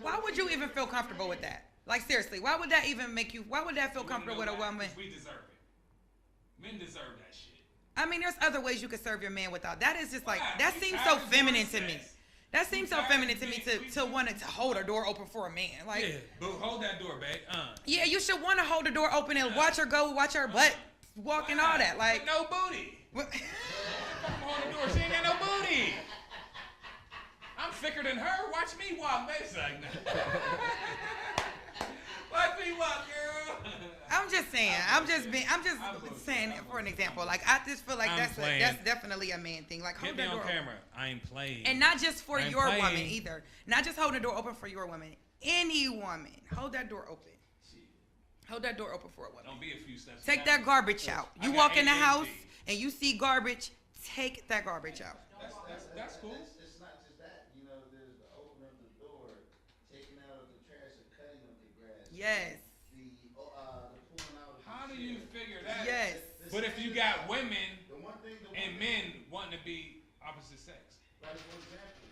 Why would you even feel comfortable with that? Like, seriously, why would that even make you, why would that feel comfortable with a woman? We deserve it. Men deserve that shit. I mean, there's other ways you could serve your man without. That is just like, Why? that You seems tired so of feminine doing to me. sex? That seems so tired feminine of to me being- to want to hold a door open for a man. Like, Yeah, boo, hold that door, babe. yeah, you should want to hold the door open and watch her go, watch her butt walk and all that. Like, With no booty. what- Hold the door. She ain't got no booty. I'm thicker than her. Watch me walk, babe. It's like, nah. Watch me walk, girl. I'm just saying. I'm just saying it for an example. Like, I just feel like I'm that's playing. that's definitely a man thing. Like, Get hold me that on door camera. I ain't playing. open. And not just for I'm your playing. woman either. Not just holding the door open for your woman. Any woman. Hold that door open. Hold that door open for a woman. Don't be a few steps. Take back. that garbage out. I You got walk in the ADHD. house and you see garbage, take that garbage out. That's cool. It's not just that. You know, there's the opening of the door, taking out of the trash, or cutting of the grass. Yes. The pulling out of the How do you chair. figure that? Yes. But if you got women The one thing, and men wanting to be opposite sex, like for example,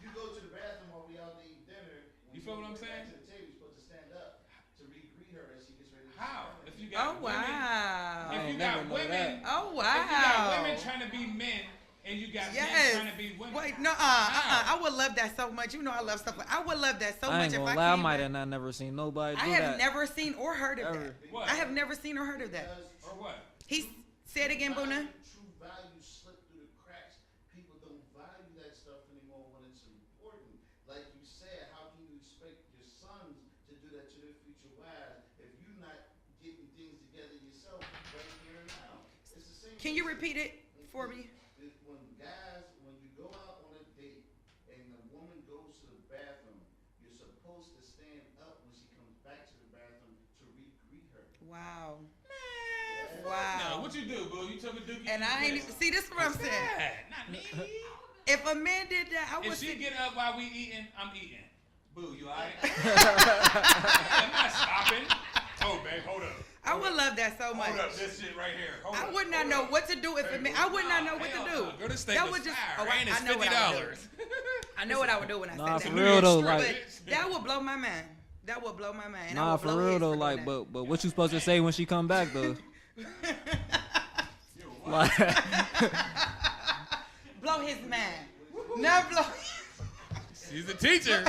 you go to the bathroom while we out to eat dinner. when You feel what I'm go back saying? To the table, you're supposed to stand up to re-greet her as she gets ready to how? sit down. If you Oh, got women, wow. if you I ain't got never know women, that. Oh, if you got wow. women trying to be men and you got men Yes. trying to be women. Wait, no, How? I would love that so much. You know I love stuff like, I would love that so I much ain't if gonna I lie, I came might back- have not never seen nobody do I that. have never seen or heard of Ever. that. What? I have never seen or heard of that. Or what? He said again, Buna. True value slip through the cracks. People don't value that stuff anymore when it's important. Like you said, how can you expect your sons to do that to their future wives if you're not getting things together yourself right here and now? It's the same. Can you repeat it for me? When you go out on a date and the woman goes to the bathroom, you're supposed to stand up when she comes back to the bathroom to re-greet her. Wow. No, Wow. what you do, boo? You took a dookie. And I ain't even, see, this is what I'm saying. That, not me. If a man did that, I would If she think, get up while we eating, I'm eating. Boo, you alright? I'm not stopping. Oh, babe, hold up. I would love that so much. Hold up, this shit right here. Hold I up, would not hold know up. what to do if a man, I would not know what Hell to no. do. Girl, this steak That was would just, fire, oh, and it's I know what I would do. $50. I know what I would do when I Nah, said for that. real though, But like, that would blow my mind. That would blow my mind. And I nah, would for blow real his though, for like, doing but what you supposed to say when she come back though? Like, blow his mind. Not blow. She's a teacher.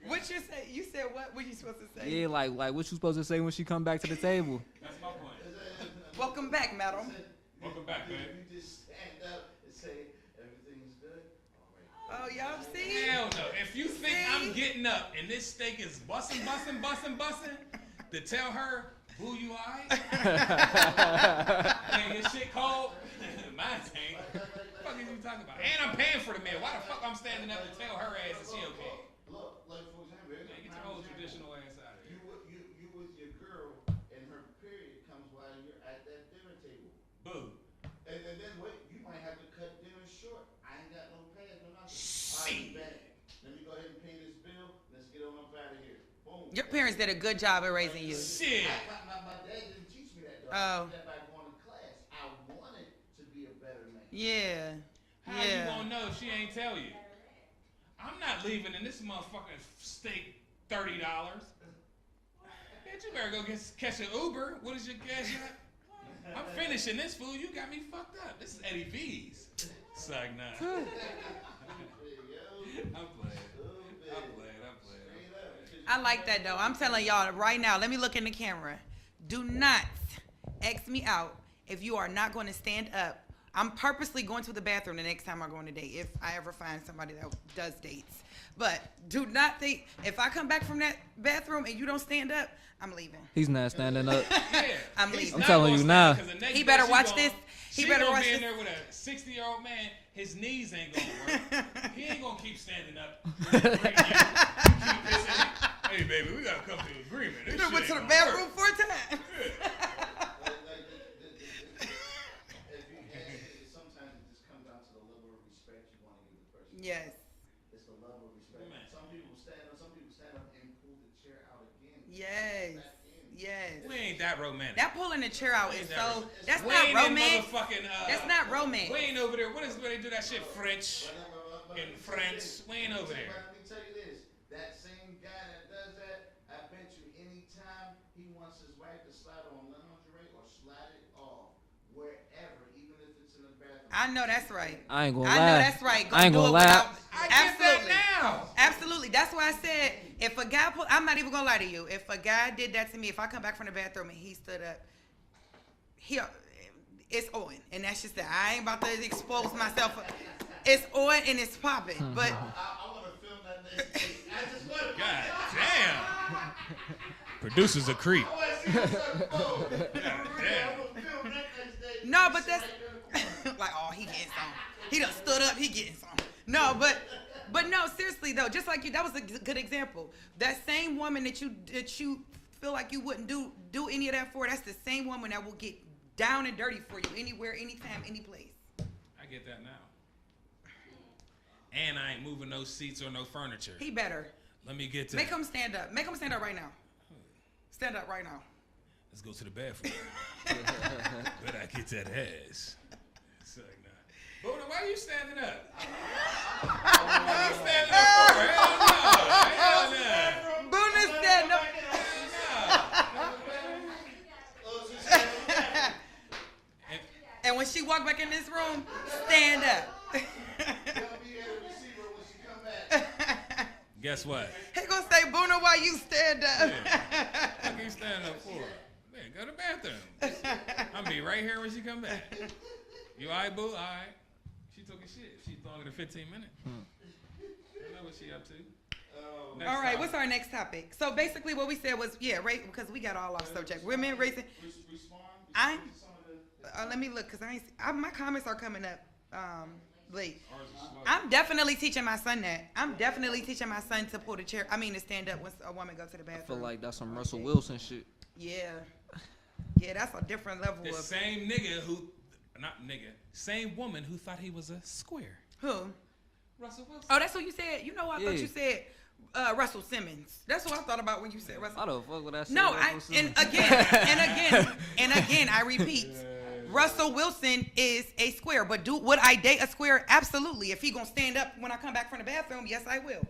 What you say? You said what? What you supposed to say? yeah, like what you supposed to say when she come back to the table? That's my point. Welcome back, madam. Welcome back, babe. You just stand up and say, everything's good? All right. Oh, y'all see? Hell no. If you think See? I'm getting up and this steak is busting, to tell her, boo, you alright? Hey, your shit cold? Mine ain't. What the fuck is you talking about? And I'm paying for the meal. Why the fuck I'm standing up to tell her ass that she okay? Look, like for example, Man, get your whole traditional ass out of You here. you with your girl and her period comes while you're at that dinner table. Boo. And then wait, you might have to cut dinner short. I ain't got no pads, no nothing. I'll be back. Let me go ahead and pay this bill. Let's get on up out of here. Boom. Your parents did a good job at raising you. Shit. My dad didn't teach me that though. Oh. I did that by going to class. I wanted to be a better man. Yeah. How you Yeah. gonna know if she ain't tell you? I'm not leaving in this motherfucking steak $30. Bitch, you better go catch an Uber. What is your cash app? I'm finishing this food. You got me fucked up. This is Eddie V's. It's like, nah. I'm playing. I'm playing. I like that though. I'm telling y'all right now, let me look in the camera. Do not X me out if you are not going to stand up. I'm purposely going to the bathroom the next time I go on a date if I ever find somebody that does dates. But do not think if I come back from that bathroom and you don't stand up, I'm leaving. He's not standing up. Yeah. I'm He's leaving. I'm not telling gonna you stand now. up 'cause the next He day better she watch gon- this. He she better gonna watch be in this. there with a 60-year-old man. His knees ain't gonna work. He ain't gonna keep standing up. Hey, baby, we gotta come to an agreement. You This done shit went to ain't the gonna bathroom work. 4 times. Sometimes it just comes down to the level of respect you want to give the person. Yes. It's the level of respect. Man. Some people stand up and pull the chair out again. Yes. Back in. Yes. We ain't that romantic. That pulling the chair out is so. That's we not ain't romance. in motherfucking. That's not romance. We ain't over there. What is where they do that shit? French. But In let me tell you France, this. we ain't over there. But let me tell you this. That same guy that does that, I bet you anytime he wants his wife to slide on lingerie or slide it off, wherever, even if it's in the bathroom. I know that's right. I ain't gonna I lie. know that's right. Go I ain't do gonna it lie. without. I get Absolutely. that now. Absolutely. That's why I said if a guy put, I'm not even gonna lie to you. If a guy did that to me, if I come back from the bathroom and he stood up, it's on, and that's just that. I ain't about to expose myself. It's on and it's popping. But I want to film that next week. I just want to. God damn. Producers a creep. I want to see what's up. Oh, God damn. I'm going to film that next day. no, but Sit that's right there in the corner. like, oh, he getting some. He done stood up. He getting some. No, but no, seriously though, just like you, that was a good example. That same woman that you feel like you wouldn't do any of that for, that's the same woman that will get down and dirty for you anywhere, anytime, any place. I get that now. And I ain't moving no seats or no furniture. He better. Let me get to Make him stand up. Make him stand up right now. Stand up right now. Let's go to the bathroom. But I get that ass. It's like, nah. Buddha, why you standing up? Why you standing up for? Hell no. Hell no. Boona stand up. And when she walk back in this room, stand up. They'll be at the receiver when she come back. Guess what? He gonna say, Boona, why you stand up? What are you standing up for? Man, go to the bathroom. I'll be right here when she come back. You all right, boo? All right. She took a shit. She's longer than 15 minutes. I know what she up to. Next All right, topic. what's our next topic? So basically what we said was, race, because we got all off subject. Women racing. Respond I- to some of the. Let me look, because my comments are coming up late. Ours is slow. I'm definitely teaching my son that. I'm definitely teaching my son to pull the chair. I mean, to stand up when a woman goes to the I bathroom. feel like that's some Russell Wilson shit. Yeah. Yeah, that's a different level The of. same nigga who, not nigga, same woman who thought he was a square. Who? Russell Wilson. Oh, that's what you said. You know, I thought Yeah. you said Russell Simmons. That's what I thought about when you said Russell. Why the fuck would I say No, Russell and Simmons? again, I repeat. Russell Wilson is a square, but would I date a square? Absolutely. If he gonna stand up when I come back from the bathroom, yes, I will.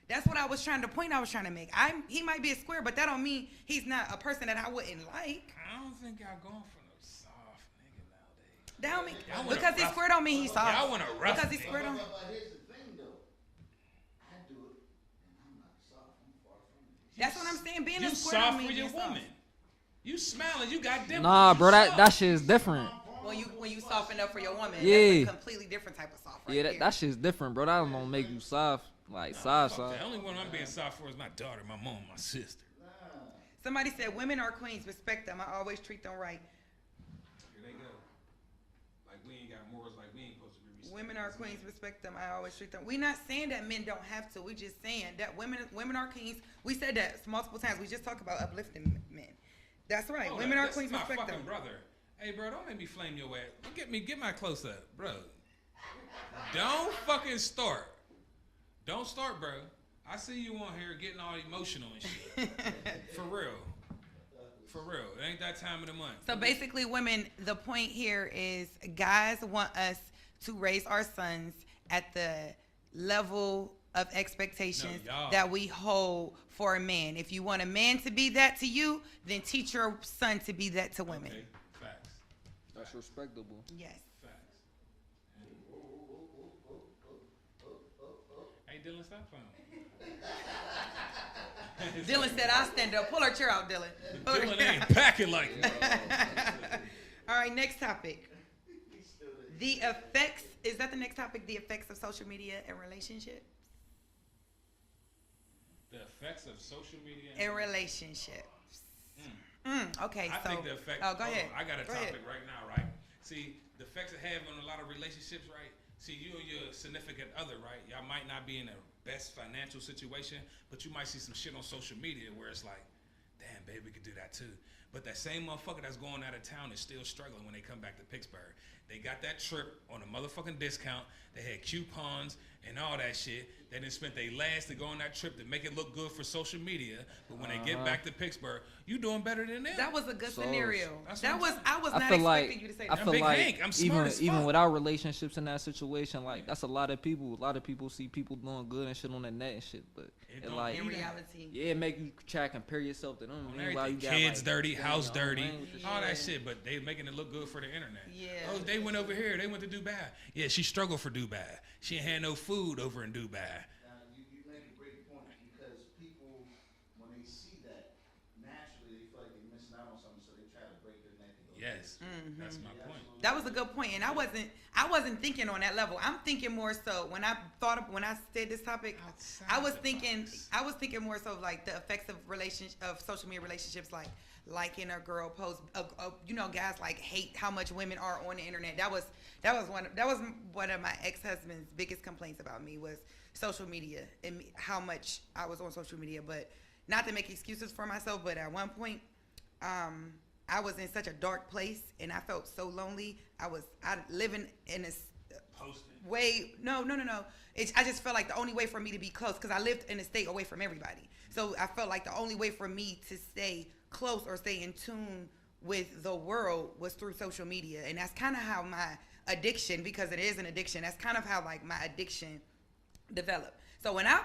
That's what I was trying to make. He might be a square, but that don't mean he's not a person that I wouldn't like. I don't think y'all going for no soft nigga nowadays. That don't mean Y'all wanna because he's rough- square don't mean he's soft. Y'all want a rough Because he's nigga. square don't. But here's the thing, though. I do it, and I'm not soft. I'm far from it. That's what I'm saying. Being You a square soft don't mean for your you're soft. woman. You smiling, you got dimples. Nah, you bro, that soft. shit is different. When you soften up for your woman, Yeah. that's a completely different type of soft. Right Yeah, there. that shit's different, bro. That don't make you soft, like soft. The only one I'm being soft for is my daughter, my mom, my sister. Somebody said women are queens. Respect them. I always treat them right. Here they go. Like we ain't got morals, like we ain't supposed to be respected. Women are queens. Respect them. I always treat them. We're not saying that men don't have to. We just saying that women are queens. We said that multiple times. We just talk about uplifting men. That's right. Hold women up, are this queens. is my Respect fucking them. brother. Hey, bro, don't make me flame your ass. Get my close up, bro. Don't fucking start. Don't start, bro. I see you on here getting all emotional and shit. For real. For real. It ain't that time of the month. So basically, women, the point here is guys want us to raise our sons at the level of expectations No, y'all. that we hold for a man. If you want a man to be that to you, then teach your son to be that to women. Okay, facts. That's respectable. Yes. Facts. Hey, Dylan, stop playing. Dylan said, I'll stand up. Pull her chair out, Dylan. Pull her Dylan chair ain't out. packing like that. All right, next topic. The effects, is that the next topic? The effects of social media and relationships? The effects of social media in relationships. Okay, I so think the effect. oh, go ahead. I got a Go topic ahead. right now, right? See, the effects it have on a lot of relationships, right? See, you and your significant other, right? Y'all might not be in the best financial situation, but you might see some shit on social media where it's like, damn, babe, we could do that too. But that same motherfucker that's going out of town is still struggling when they come back to Pittsburgh. They got that trip on a motherfucking discount. They had coupons and all that shit. They done spent their last to go on that trip to make it look good for social media. But when they get back to Pittsburgh, you doing better than them. That was a good So, scenario. that's That what was I'm I was I not feel expecting like you to say I that. feel Big like Hank, I'm smart as even fuck. without relationships in that situation, like that's a lot of people. A lot of people see people doing good and shit on the net and shit, but It it don't like In do that. reality. yeah, it make you try to compare yourself to them. On Meanwhile, you everything. got, Kids like, dirty, your house own dirty, lane with the all that Yeah. shit, but they making it look good for the internet. Yeah. Oh, they went over here. They went to Dubai. Yeah, she struggled for Dubai. She ain't had no food over in Dubai. You make a great point because people, when they see that, naturally they feel like they're missing out on something, so they try to break their neck. And go Yes, Mm-hmm. that's my point. That was a good point, and I wasn't thinking on that level. I'm thinking more so when I said this topic, I was thinking more so of like the effects of social media relationships, like liking a girl post. Guys like hate how much women are on the internet. That was one of my ex-husband's biggest complaints about me was social media and how much I was on social media. But not to make excuses for myself, but at one point, I was in such a dark place and I felt so lonely. I living in this Posting. way. No. I just felt like the only way for me to be close, because I lived in a state away from everybody. So I felt like the only way for me to stay close or stay in tune with the world was through social media. And that's kind of how my addiction, because it is an addiction, that's kind of how like my addiction developed. So when I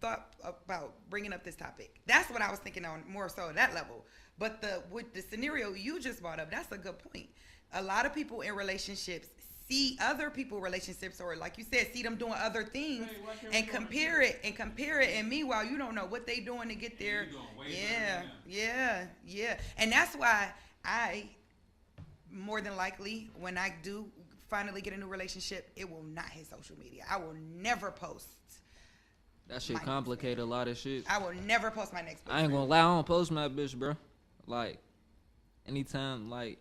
thought about bringing up this topic, that's what I was thinking on, more so at that level. But with the scenario you just brought up, that's a good point. A lot of people in relationships see other people relationships, or like you said, see them doing other things and compare it. And meanwhile, you don't know what they doing to get there. you doing way better than Yeah. And that's why I, more than likely, when I do finally get a new relationship, it will not hit social media. I will never post. That shit My complicate a lot of shit. I will never post my next. I ain't gonna lie, I don't post my bitch, bro. Like, anytime I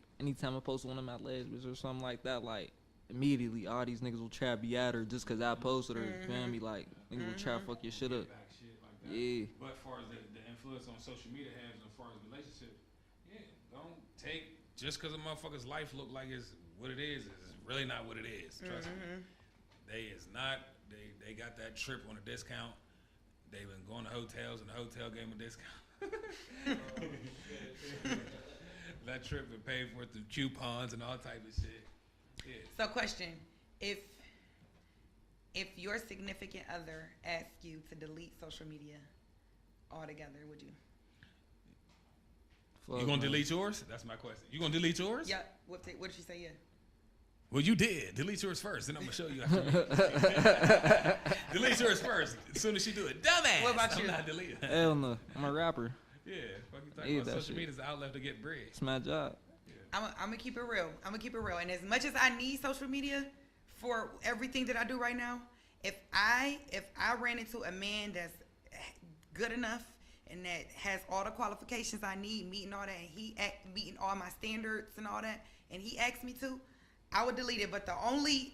post one of my lesbians or something like that, like, immediately all these niggas will try to be at her just cause I posted her. You feel me? Like, niggas will try to fuck your shit up. Back shit like that. Yeah. But as far as the influence on social media has, as far as relationships, yeah, don't take just because a motherfucker's life look like it's what it is really not what it is. Trust me. They is not. They got that trip on a discount. They've been going to hotels and the hotel gave them a discount. That trip been paid for through coupons and all type of shit. Yeah. So, question: If your significant other asks you to delete social media altogether, would you? Fuck, You gonna man. delete yours? That's my question. You gonna delete yours? Yeah. What did she say? Yeah. Well, you did. Delete yours first, then I'm gonna show you after you. Delete yours first. As soon as she do it, dumbass. What about you? I'm not deleting. Hell no. I'm a rapper. Yeah, fuck you talking Need about. that Social shit. media is the outlet to get bread. It's my job. I'm gonna keep it real. And as much as I need social media for everything that I do right now, if I ran into a man that's good enough and that has all the qualifications I need, meeting all that, and meeting all my standards and all that, and he asked me to, I would delete it. But the only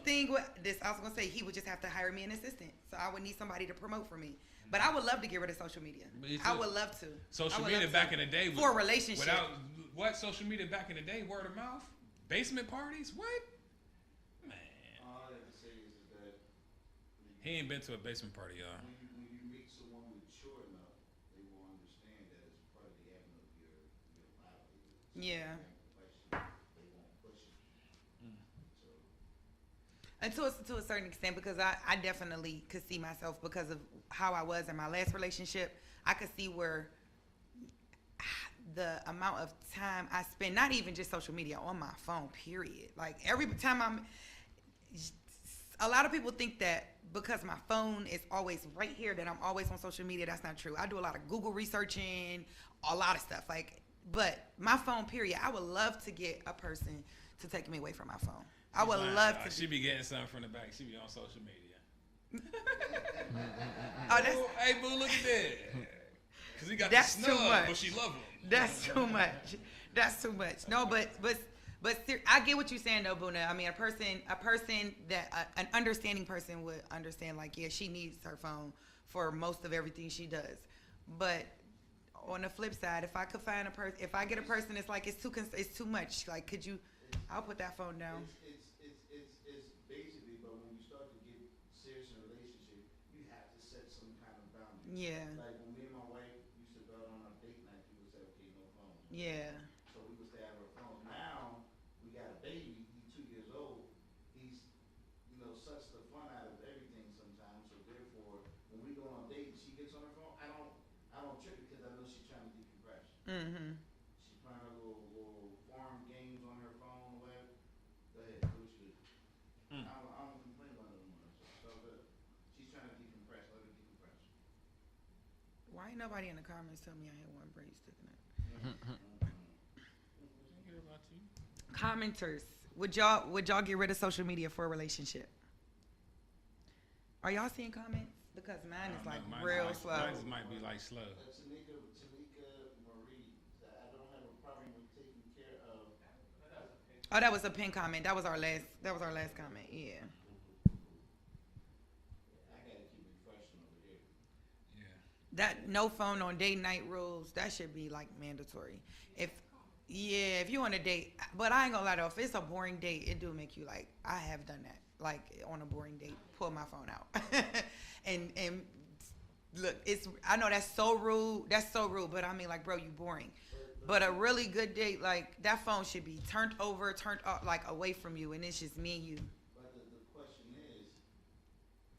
thing with this, I was gonna say, he would just have to hire me an assistant. So I would need somebody to promote for me. But I would love to get rid of social media. Me too. I would love to. Social I would media love back to. in the day was For a relationship. Without what social media back in the day, word of mouth, basement parties, what? Man, All I have to say is that he ain't been to a basement party, y'all. when you meet someone mature enough, they will understand that as part of the avenue of your livelihood. So Yeah. they won't push it. So And to a certain extent, because I definitely could see myself, because of how I was in my last relationship, I could see where the amount of time I spend, not even just social media, on my phone, period. Like every time a lot of people think that because my phone is always right here that I'm always on social media. That's not true. I do a lot of Google researching, a lot of stuff. But my phone, period. I would love to get a person to take me away from my phone. I would love to. She be getting something from the back. She be on social media. Oh, that's Hey, boo, look at that. Cause he got That's the too snub, much. but she love him. That's too much. That's too much. No, but I get what you're saying though, Buna. I mean, a person that an understanding person would understand. Like, yeah, she needs her phone for most of everything she does. But on the flip side, if I could find a person, if I get a person that's like it's too much. Like, could you? I'll put that phone down. It's basically, but when you start to get serious in a relationship, you have to set some kind of boundary. Yeah. Like when me and my wife used to go out on a date night, we would say, okay, no phone. Yeah. So we would stay out of our phones. Now we got a baby. He's 2 years old. He's, sucks the fun out of everything sometimes. So therefore, when we go on a date and she gets on her phone, I don't trip because I know she's trying to decompress. Mm-hmm. She's playing her little farm games on her phone, or whatever. Go ahead, do what you do. I don't complain about it anymore. So good. She's trying to decompress. Let her decompress. Why ain't nobody in the comments tell me I had one braid sticking up? Commenters, would y'all get rid of social media for a relationship? Are y'all seeing comments? Because mine is like real slow. Mine might be like slow. Tanika Marie, I don't have a problem with taking care of. Oh, that was a pin comment. That was our last comment. Yeah. I gotta keep refreshing over here. Yeah. That no phone on date night rules, that should be like mandatory. If you on a date, but I ain't gonna lie though, if it's a boring date, it do make you like, I have done that. Like on a boring date, pull my phone out. and look, I know that's so rude, but I mean like, bro, you boring. But a really good date, like that phone should be turned off, like away from you, and it's just me and you. But the question is,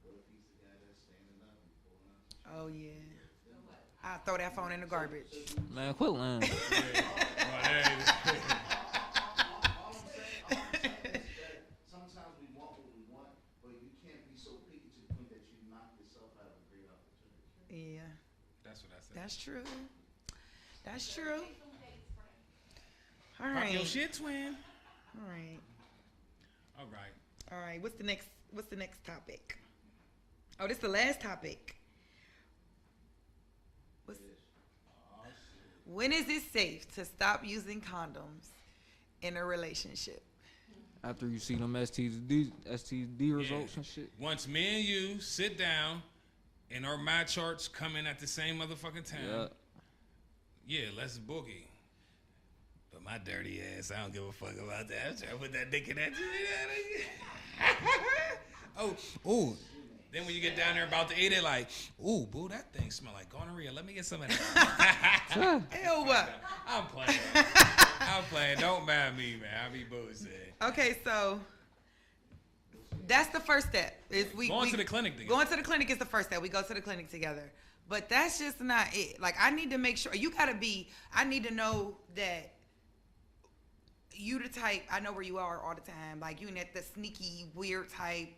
what if he's the guy that's standing up and pulling out? Oh yeah. I'll throw that phone in the garbage. Man, quit lying. All I'm saying is that sometimes we want what we want, but you can't be so picky to the point that you knock yourself out of a great opportunity. Yeah, That's what I said. that's true. That's true. All Pop right. your shit, twin. All right. All right. All right. What's the next topic? Oh, this is the last topic. When is it safe to stop using condoms in a relationship? After you see them STD results and shit. Once me and you sit down and our match charts come in at the same motherfucking time, yeah, let's boogie. But my dirty ass, I don't give a fuck about that. I'm trying to put that dick in that. Oh. Then when you get down there about to eat it, like, ooh, boo, that thing smell like gonorrhea. Let me get some of that. Ew. I'm playing. Don't mind me, man. I be bullshit. Okay, so that's the first step. Going to the clinic together. Going to the clinic is the first step. We go to the clinic together. But that's just not it. Like, I need to make sure, I need to know that you the type, I know where you are all the time. Like, you that the sneaky, weird type,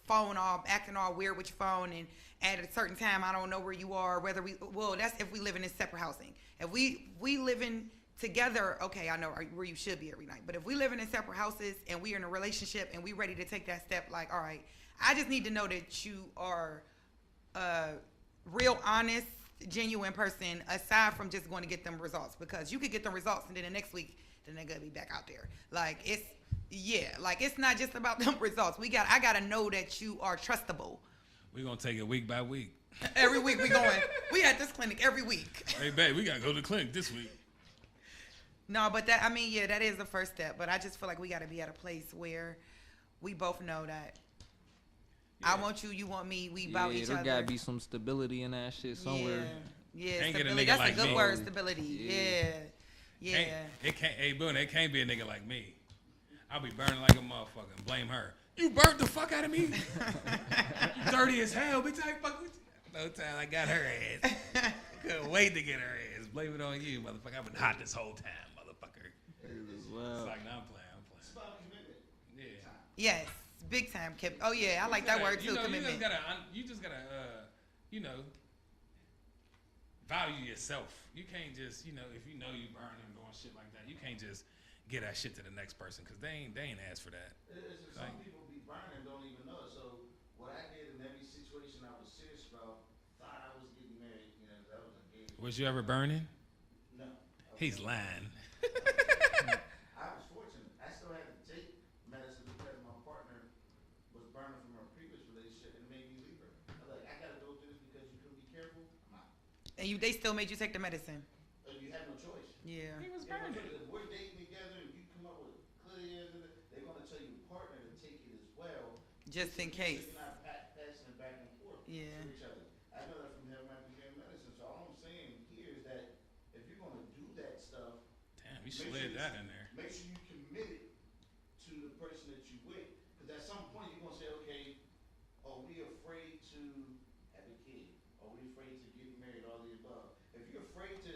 phone all acting all weird with your phone, and at a certain time I don't know where you are, that's if we live in separate housing. If we living together, okay, I know where you should be every night. But if we living in separate houses and we are in a relationship and we ready to take that step, like, all right, I just need to know that you are a real honest, genuine person, aside from just going to get them results, because you could get them results and then the next week the nigga be back out there. Like, it's not just about them results. I gotta know that you are trustable. We're gonna take it week by week. Every week we at this clinic every week. Hey babe, we gotta go to the clinic this week. No, but that is the first step. But I just feel like we gotta be at a place where we both know that I want you, you want me, we about each other. There gotta be some stability in that shit somewhere. Yeah, Can't get a stability. nigga That's like a good me. word, stability. Yeah. Hey Boone, it can't be a nigga like me. I'll be burning like a motherfucker and blame her. You burnt the fuck out of me. You dirty as hell, bitch. I fuck with you. No time I got her ass. Couldn't wait to get her ass. Blame it on you, motherfucker. I've been hot this whole time, motherfucker. It's like, no, I'm playing. It's about commitment. Yeah. Yes, big time. Oh yeah, I like that word too. Commitment. You just gotta, value yourself. You can't just, if you know you burning doing shit like that, you can't just get that shit to the next person, because they ain't asked for that. Some people be burning, don't even know it. So what I did, and situation I was serious about. Thought I was getting married. You know, that was engaged. Was you ever burning? No. He's lying. I was fortunate. I still had to take medicine because my partner was burning from her previous relationship and made me leave her. I was like, I gotta go through this because you couldn't be careful. I'm out. And they still made you take the medicine. You had no choice. Yeah. He was If burning. we're dating together and you come up with clear, they're gonna tell your partner to take it as well. Just in case. So you're not passing it back and forth Yeah. to each other. I know that from having my beginning medicine. So all I'm saying here is that if you're gonna do that stuff, Damn, you slid that in there. make sure you committed to the person that you with. Because at some point you're gonna say, okay, are we afraid to have a kid? Are we afraid to get married? All the above. If you're afraid to,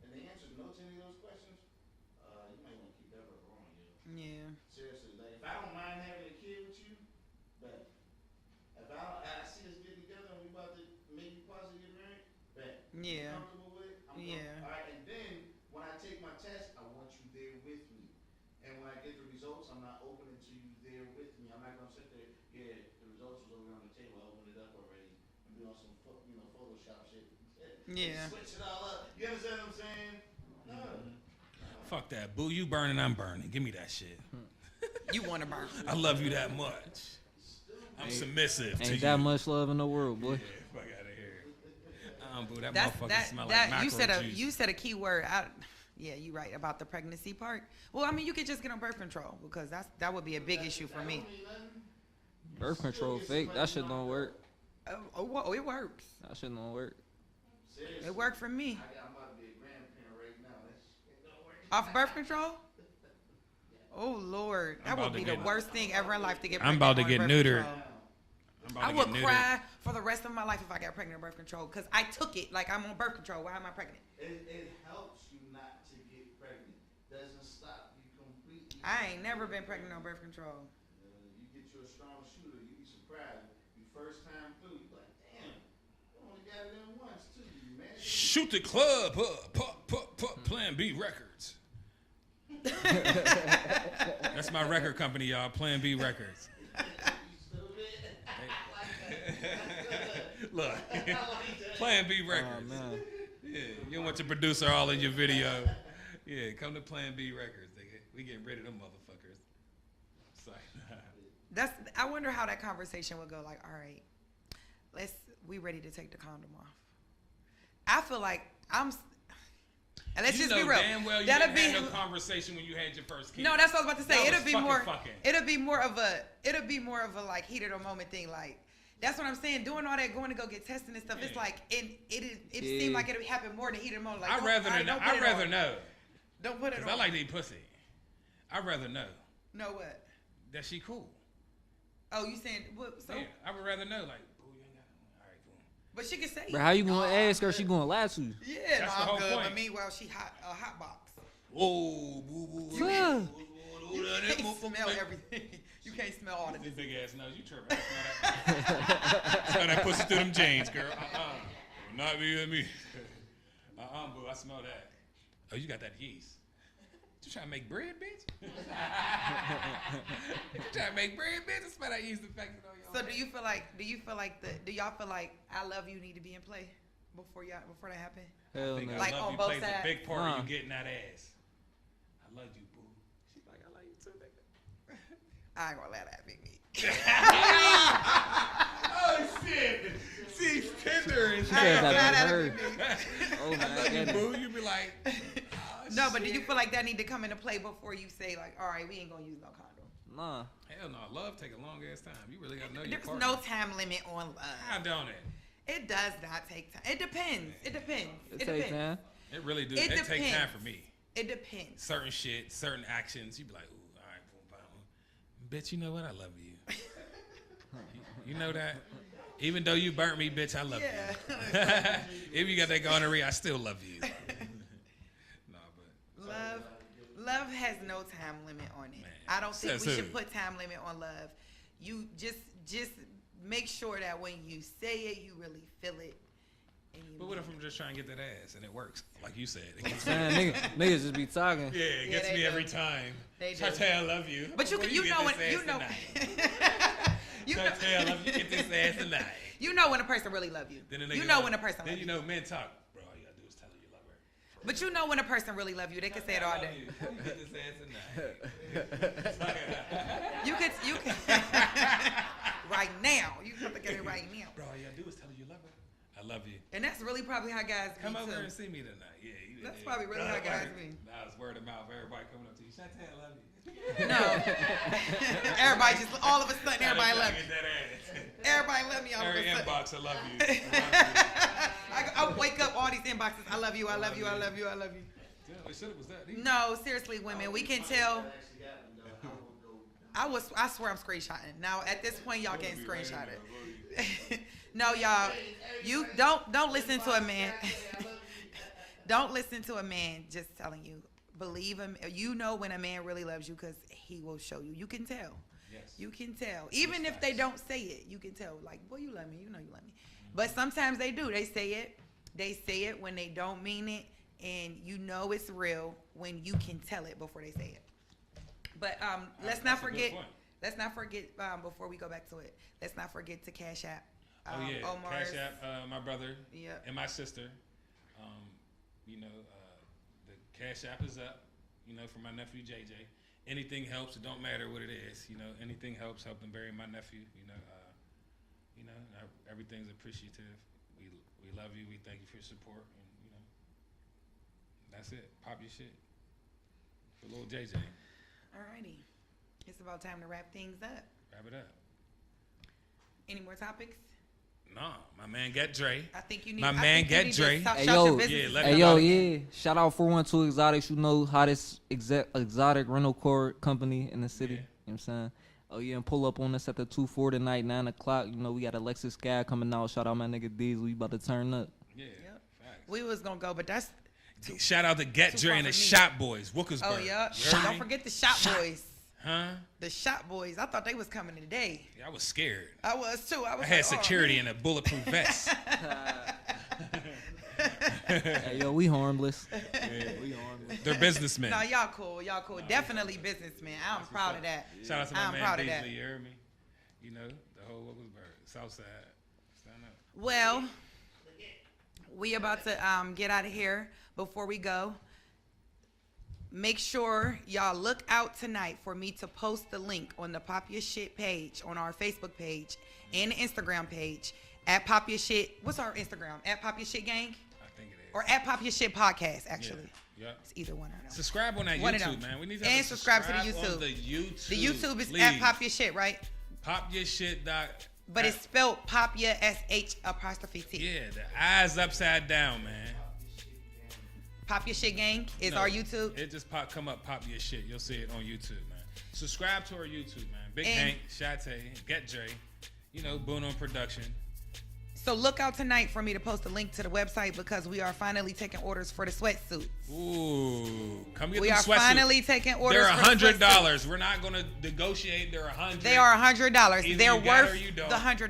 and the answer is no to any of those questions, you might want to keep that rubber on you. Yeah. Seriously, like if I don't mind having a kid with you, bet. If I see us getting together and we about to maybe possibly get married, bet. Yeah. Comfortable with it? I'm Yeah. All right, and then when I take my test, I want you there with me. And when I get the results, I'm not opening to you there with me. I'm not gonna sit there. Yeah, the results was over on the table. I opened it up already and be on some Photoshop shit. Yeah. Switch it all up. You understand what I'm saying? No. Fuck that, boo. You burning, I'm burning. Give me that shit. You want to burn. I love you that much. I'm submissive to you. Ain't that much love in the world, boy. Yeah, fuck out of here. Boo, that That's motherfucker that. smell That like you said macro a juice. you said a key word. Yeah, you're right about the pregnancy part. Well, I mean, you could just get on birth control because that would be a big issue for me. Birth control fake. That shit don't work. Oh, it works. That shit don't work. It worked for me. I'm about to be a grandparent right now. That shit don't work. Off birth control? Oh Lord, that I'm would about be to the get- worst thing ever in life to get. I'm pregnant about to on get birth neutered. control. I'm about I to would get neutered. cry for the rest of my life if I got pregnant on birth control because I took it like I'm on birth control. Why am I pregnant? It helps you not to get pregnant. Doesn't stop you completely. I ain't never been pregnant on birth control. You get you a strong shooter, you be surprised. You first time through, you like, damn, I only got it in once too. You mad? Shoot the club up. Plan B Records. That's my record company, y'all. Plan B Records. You stupid. Look, Plan B Oh Records. man. Yeah, you want your producer all in your video. Yeah, come to Plan B Records. We getting rid of them motherfuckers. Sorry. I wonder how that conversation would go. Like, all right, we ready to take the condom off. I feel like and let's you just know be real. damn well you That'll didn't have no conversation when you had your first kid. No, that's what I was about to say. Y'all It'll was be fucking more. fucking. It'll be more of a like heat of the moment thing. Like that's what I'm saying. Doing all that, going to go get tested and stuff. It's Yeah. like it seemed like it happen more than heat of the moment. Like I'd rather know. Don't put it Because on. I like to eat pussy. I'd rather know Know what? that she cool. Oh, you saying what? So, Yeah, I would rather know. Like, boo, you ain't got one. All right, cool. but she can say. But how you gonna "Oh, ask her? I'm She good." gonna lie to you? Yeah, That's no, the I'm whole good. point. But meanwhile, she hot box. Whoa, boo, boo. Yeah. You can't smell everything. You can't smell all of This this. big ass nose, you tripping. I smell that. Smell that pussy through them jeans, girl. Will not be with me. Boo, I smell that. Oh, you got that yeast. You trying to make bread, bitch? You trying to make bread, bitch? I smell that yeast infected on your So do y'all feel like I love you need to be in play before that happen? Hell I think no. Like, I love on you both plays a sides. big part of Nah. you getting that ass. I love you, boo. She's like, I love you too, nigga. I ain't gonna let that be me. Oh shit! See, tender and She I said ain't gonna let that that to be her. me. Oh I man, love I you, get it. boo. You be like, oh, No, but do you shit. feel like that need to come into play before you say like, all right, we ain't gonna use no condom? Nah. Hell no, love take a long ass time. You really gotta know your There's partner. no time limit on How love. don't it? It does not take time. It depends. It depends. It takes time. It really do. It It take time depends. for me. It depends. Certain shit, certain actions. You be like, ooh, all right, boom, boom. Bitch, you know what? I love you. You know that? Even though you burnt me, bitch, I love you. If you got that gonorrhea, I still love you. No, but Love has no time limit on it. Man. I don't think Says we who? should put time limit on love. You just make sure that when you say it, you really feel it. And you But what if mean I'm just trying to get that ass and it works? Like you said. It gets Man, niggas just be talking. yeah, it Yeah, gets they me do. every time. They do. Shitaye, I love you. But you Boy, can, you get know this when you ass know. tonight. You know, Shitaye, I love you. Get this ass tonight. you know when a person really love you. Then You know when a person Then love you know men talk. Bro, all you gotta do is tell her you love her. But you know when a person really love you. They can say it all day. Get this ass tonight. You could right now. You have to get it right now. Bro, all you gotta do is tell her you love her. I love you. And that's really probably how guys Come be over too. and see me tonight. Yeah, That's probably really how guys be. Now it's word of mouth. Everybody coming up to you. Shitaye, I love you. No. Everybody just all of a sudden everybody love me. Get that ass. Everybody love me all of Every a sudden. inbox, I love you. I love I wake up all these inboxes. I love you. I love you. I love you. I love you. you. Yeah, we said it was that. He- No, seriously, women, we can tell. That actually happened, though. I would go. I swear I'm screenshotting. Now at this point, y'all getting screenshotted. No, y'all, you don't listen to a man. Don't listen to a man just telling you. Believe him. You know when a man really loves you because he will show you. You can tell. Yes. You can tell. Even if they don't say it, you can tell. Like, boy, you love me. You know you love me. But sometimes they do. They say it. They say it when they don't mean it. And you know it's real when you can tell it before they say it. But let's not That's a good forget. point. Let's not forget before we go back to it. Let's not forget to Cash App. Oh yeah, Omar's, Cash App, my brother Yep. and my sister. The Cash App is up. For my nephew JJ. Anything helps. It don't matter what it is. Anything helps. Help them bury my nephew. Everything's appreciative. We love you. We thank you for your support. And that's it. Pop your shit for little JJ. Alrighty. It's about time to wrap things up. Wrap it up. Any more topics? Nah, my man Ghett Dray. I think you need. My I man think you Ghett need to Dray. shout Hey, your yo. business. Yeah, let Hey me yo, know. yeah. Shout out 412 Exotics. You know, hottest exotic rental car company in the city. Yeah. You know what I'm saying? Oh yeah, and pull up on us at the 2-4 tonight, 9 o'clock. We got a Lexus Sky coming out. Shout out my nigga Diesel. We about to turn up. Yeah. Yep. Facts. We was gonna go, but that's. Shout out to Ghett too Dray far and the for me. Shop Boys, Wookersburg. Oh yeah. You heard Don't me? forget the Shop Boys. Huh? The Shop Boys. I thought they was coming today. Yeah, I was scared. I was too. I was. I had like, oh, security man. in a bulletproof vest. Hey yo, we harmless. Yeah. We harmless. They're businessmen. No, y'all cool. Y'all cool. Definitely businessmen. I'm proud of that. Shout out to my I'm man proud of Beasley, that. you heard me? The whole Wookersburg, Southside. Stand up. Well, we about to get out of here. Before we go, make sure y'all look out tonight for me to post the link on the Pop Your Shit page on our Facebook page and the Instagram page at Pop Your Shit. What's our Instagram? At Pop Your Shit Gang I think it is. or at Pop Your Shit Podcast? Actually, Yeah. it's either one or no. Subscribe on that One of YouTube, them. man. We need to And have subscribe to the on YouTube. the YouTube. The YouTube is please. at Pop Your Shit, right? Pop your shit. But it's spelled Popya SH''T. Yeah, the eyes upside down, man. Pop Your Shit Gang is No, our YouTube. It just come up, pop your shit. You'll see it on YouTube, man. Subscribe to our YouTube, man. Big And- Hank, Shitaye, Ghett Dray, Boone on production. So look out tonight for me to post a link to the website because we are finally taking orders for the sweatsuits. Ooh, come get We them are sweatsuits. finally taking orders They're for the sweatsuits. $100. We're not gonna negotiate. They're $100. They are $100. Either They're you got it worth or you don't. the $100.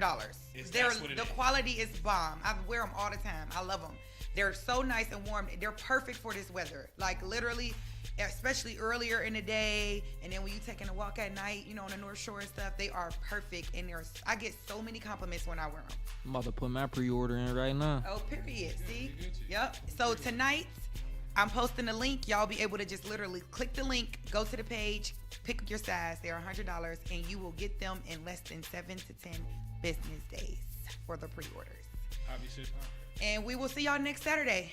That's what it The is. quality is bomb. I wear them all the time. I love them. They're so nice and warm. They're perfect for this weather. Like literally, especially earlier in the day, and then when you taking a walk at night, on the North Shore and stuff, they are perfect. And I get so many compliments when I wear them. I'm about to put my pre-order in right now. Oh, period. See? you Gucci. Yep. So tonight, I'm posting the link. Y'all be able to just literally click the link, go to the page, pick your size. They're $100, and you will get them in less than 7 to 10 business days for the pre-orders. Pop your shit, pop. And we will see y'all next Saturday.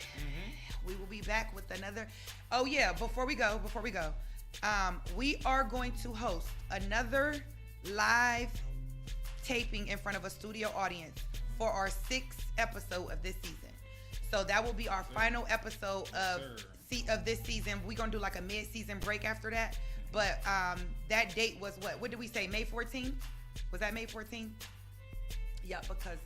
We will be back with another. Oh yeah, before we go, we are going to host another live taping in front of a studio audience for our 6th episode of this season. So that will be our final episode of this season. We're gonna do like a mid-season break after that. But that date was what? What did we say? May 14th? Was that May 14th? Yeah, because.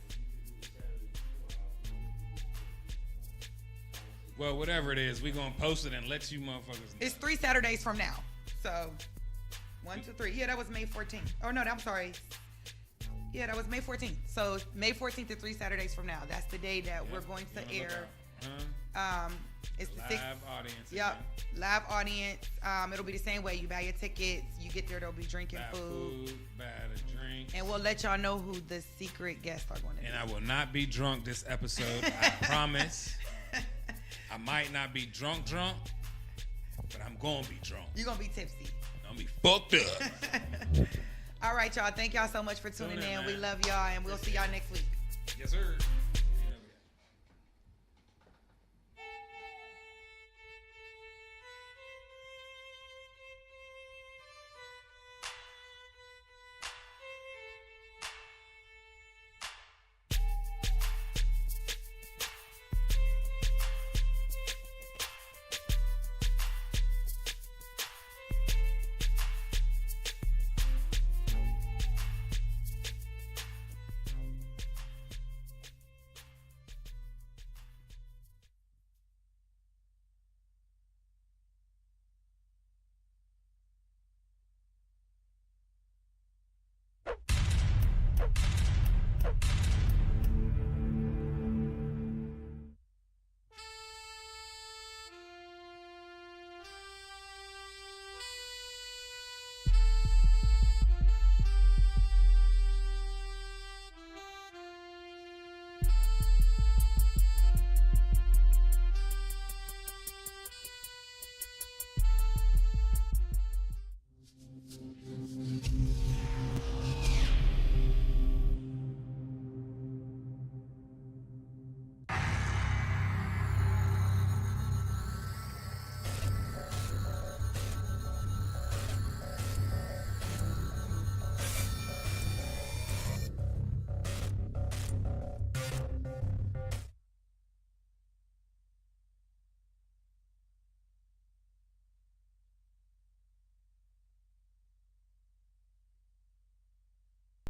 Well, whatever it is, we gonna post it and let you motherfuckers know. It's 3 Saturdays from now. So, 1, 2, 3. Yeah, that was May 14th. Oh, no, I'm sorry. Yeah, that was May 14th. So, May 14th to 3 Saturdays from now. That's the day that we're going to air. It's the 6th. Live audience. Yep, again. live audience. It'll be the same way. You buy your tickets, you get there, there'll be drinking Buy food. buy the drink. And we'll let y'all know who the secret guests are going to be. And I will not be drunk this episode. I promise. I might not be drunk, but I'm going to be drunk. You're going to be tipsy. I'm going to be fucked up. All right, y'all. Thank y'all so much for tuning in. We man. love y'all, and we'll see y'all next week. Yes, sir.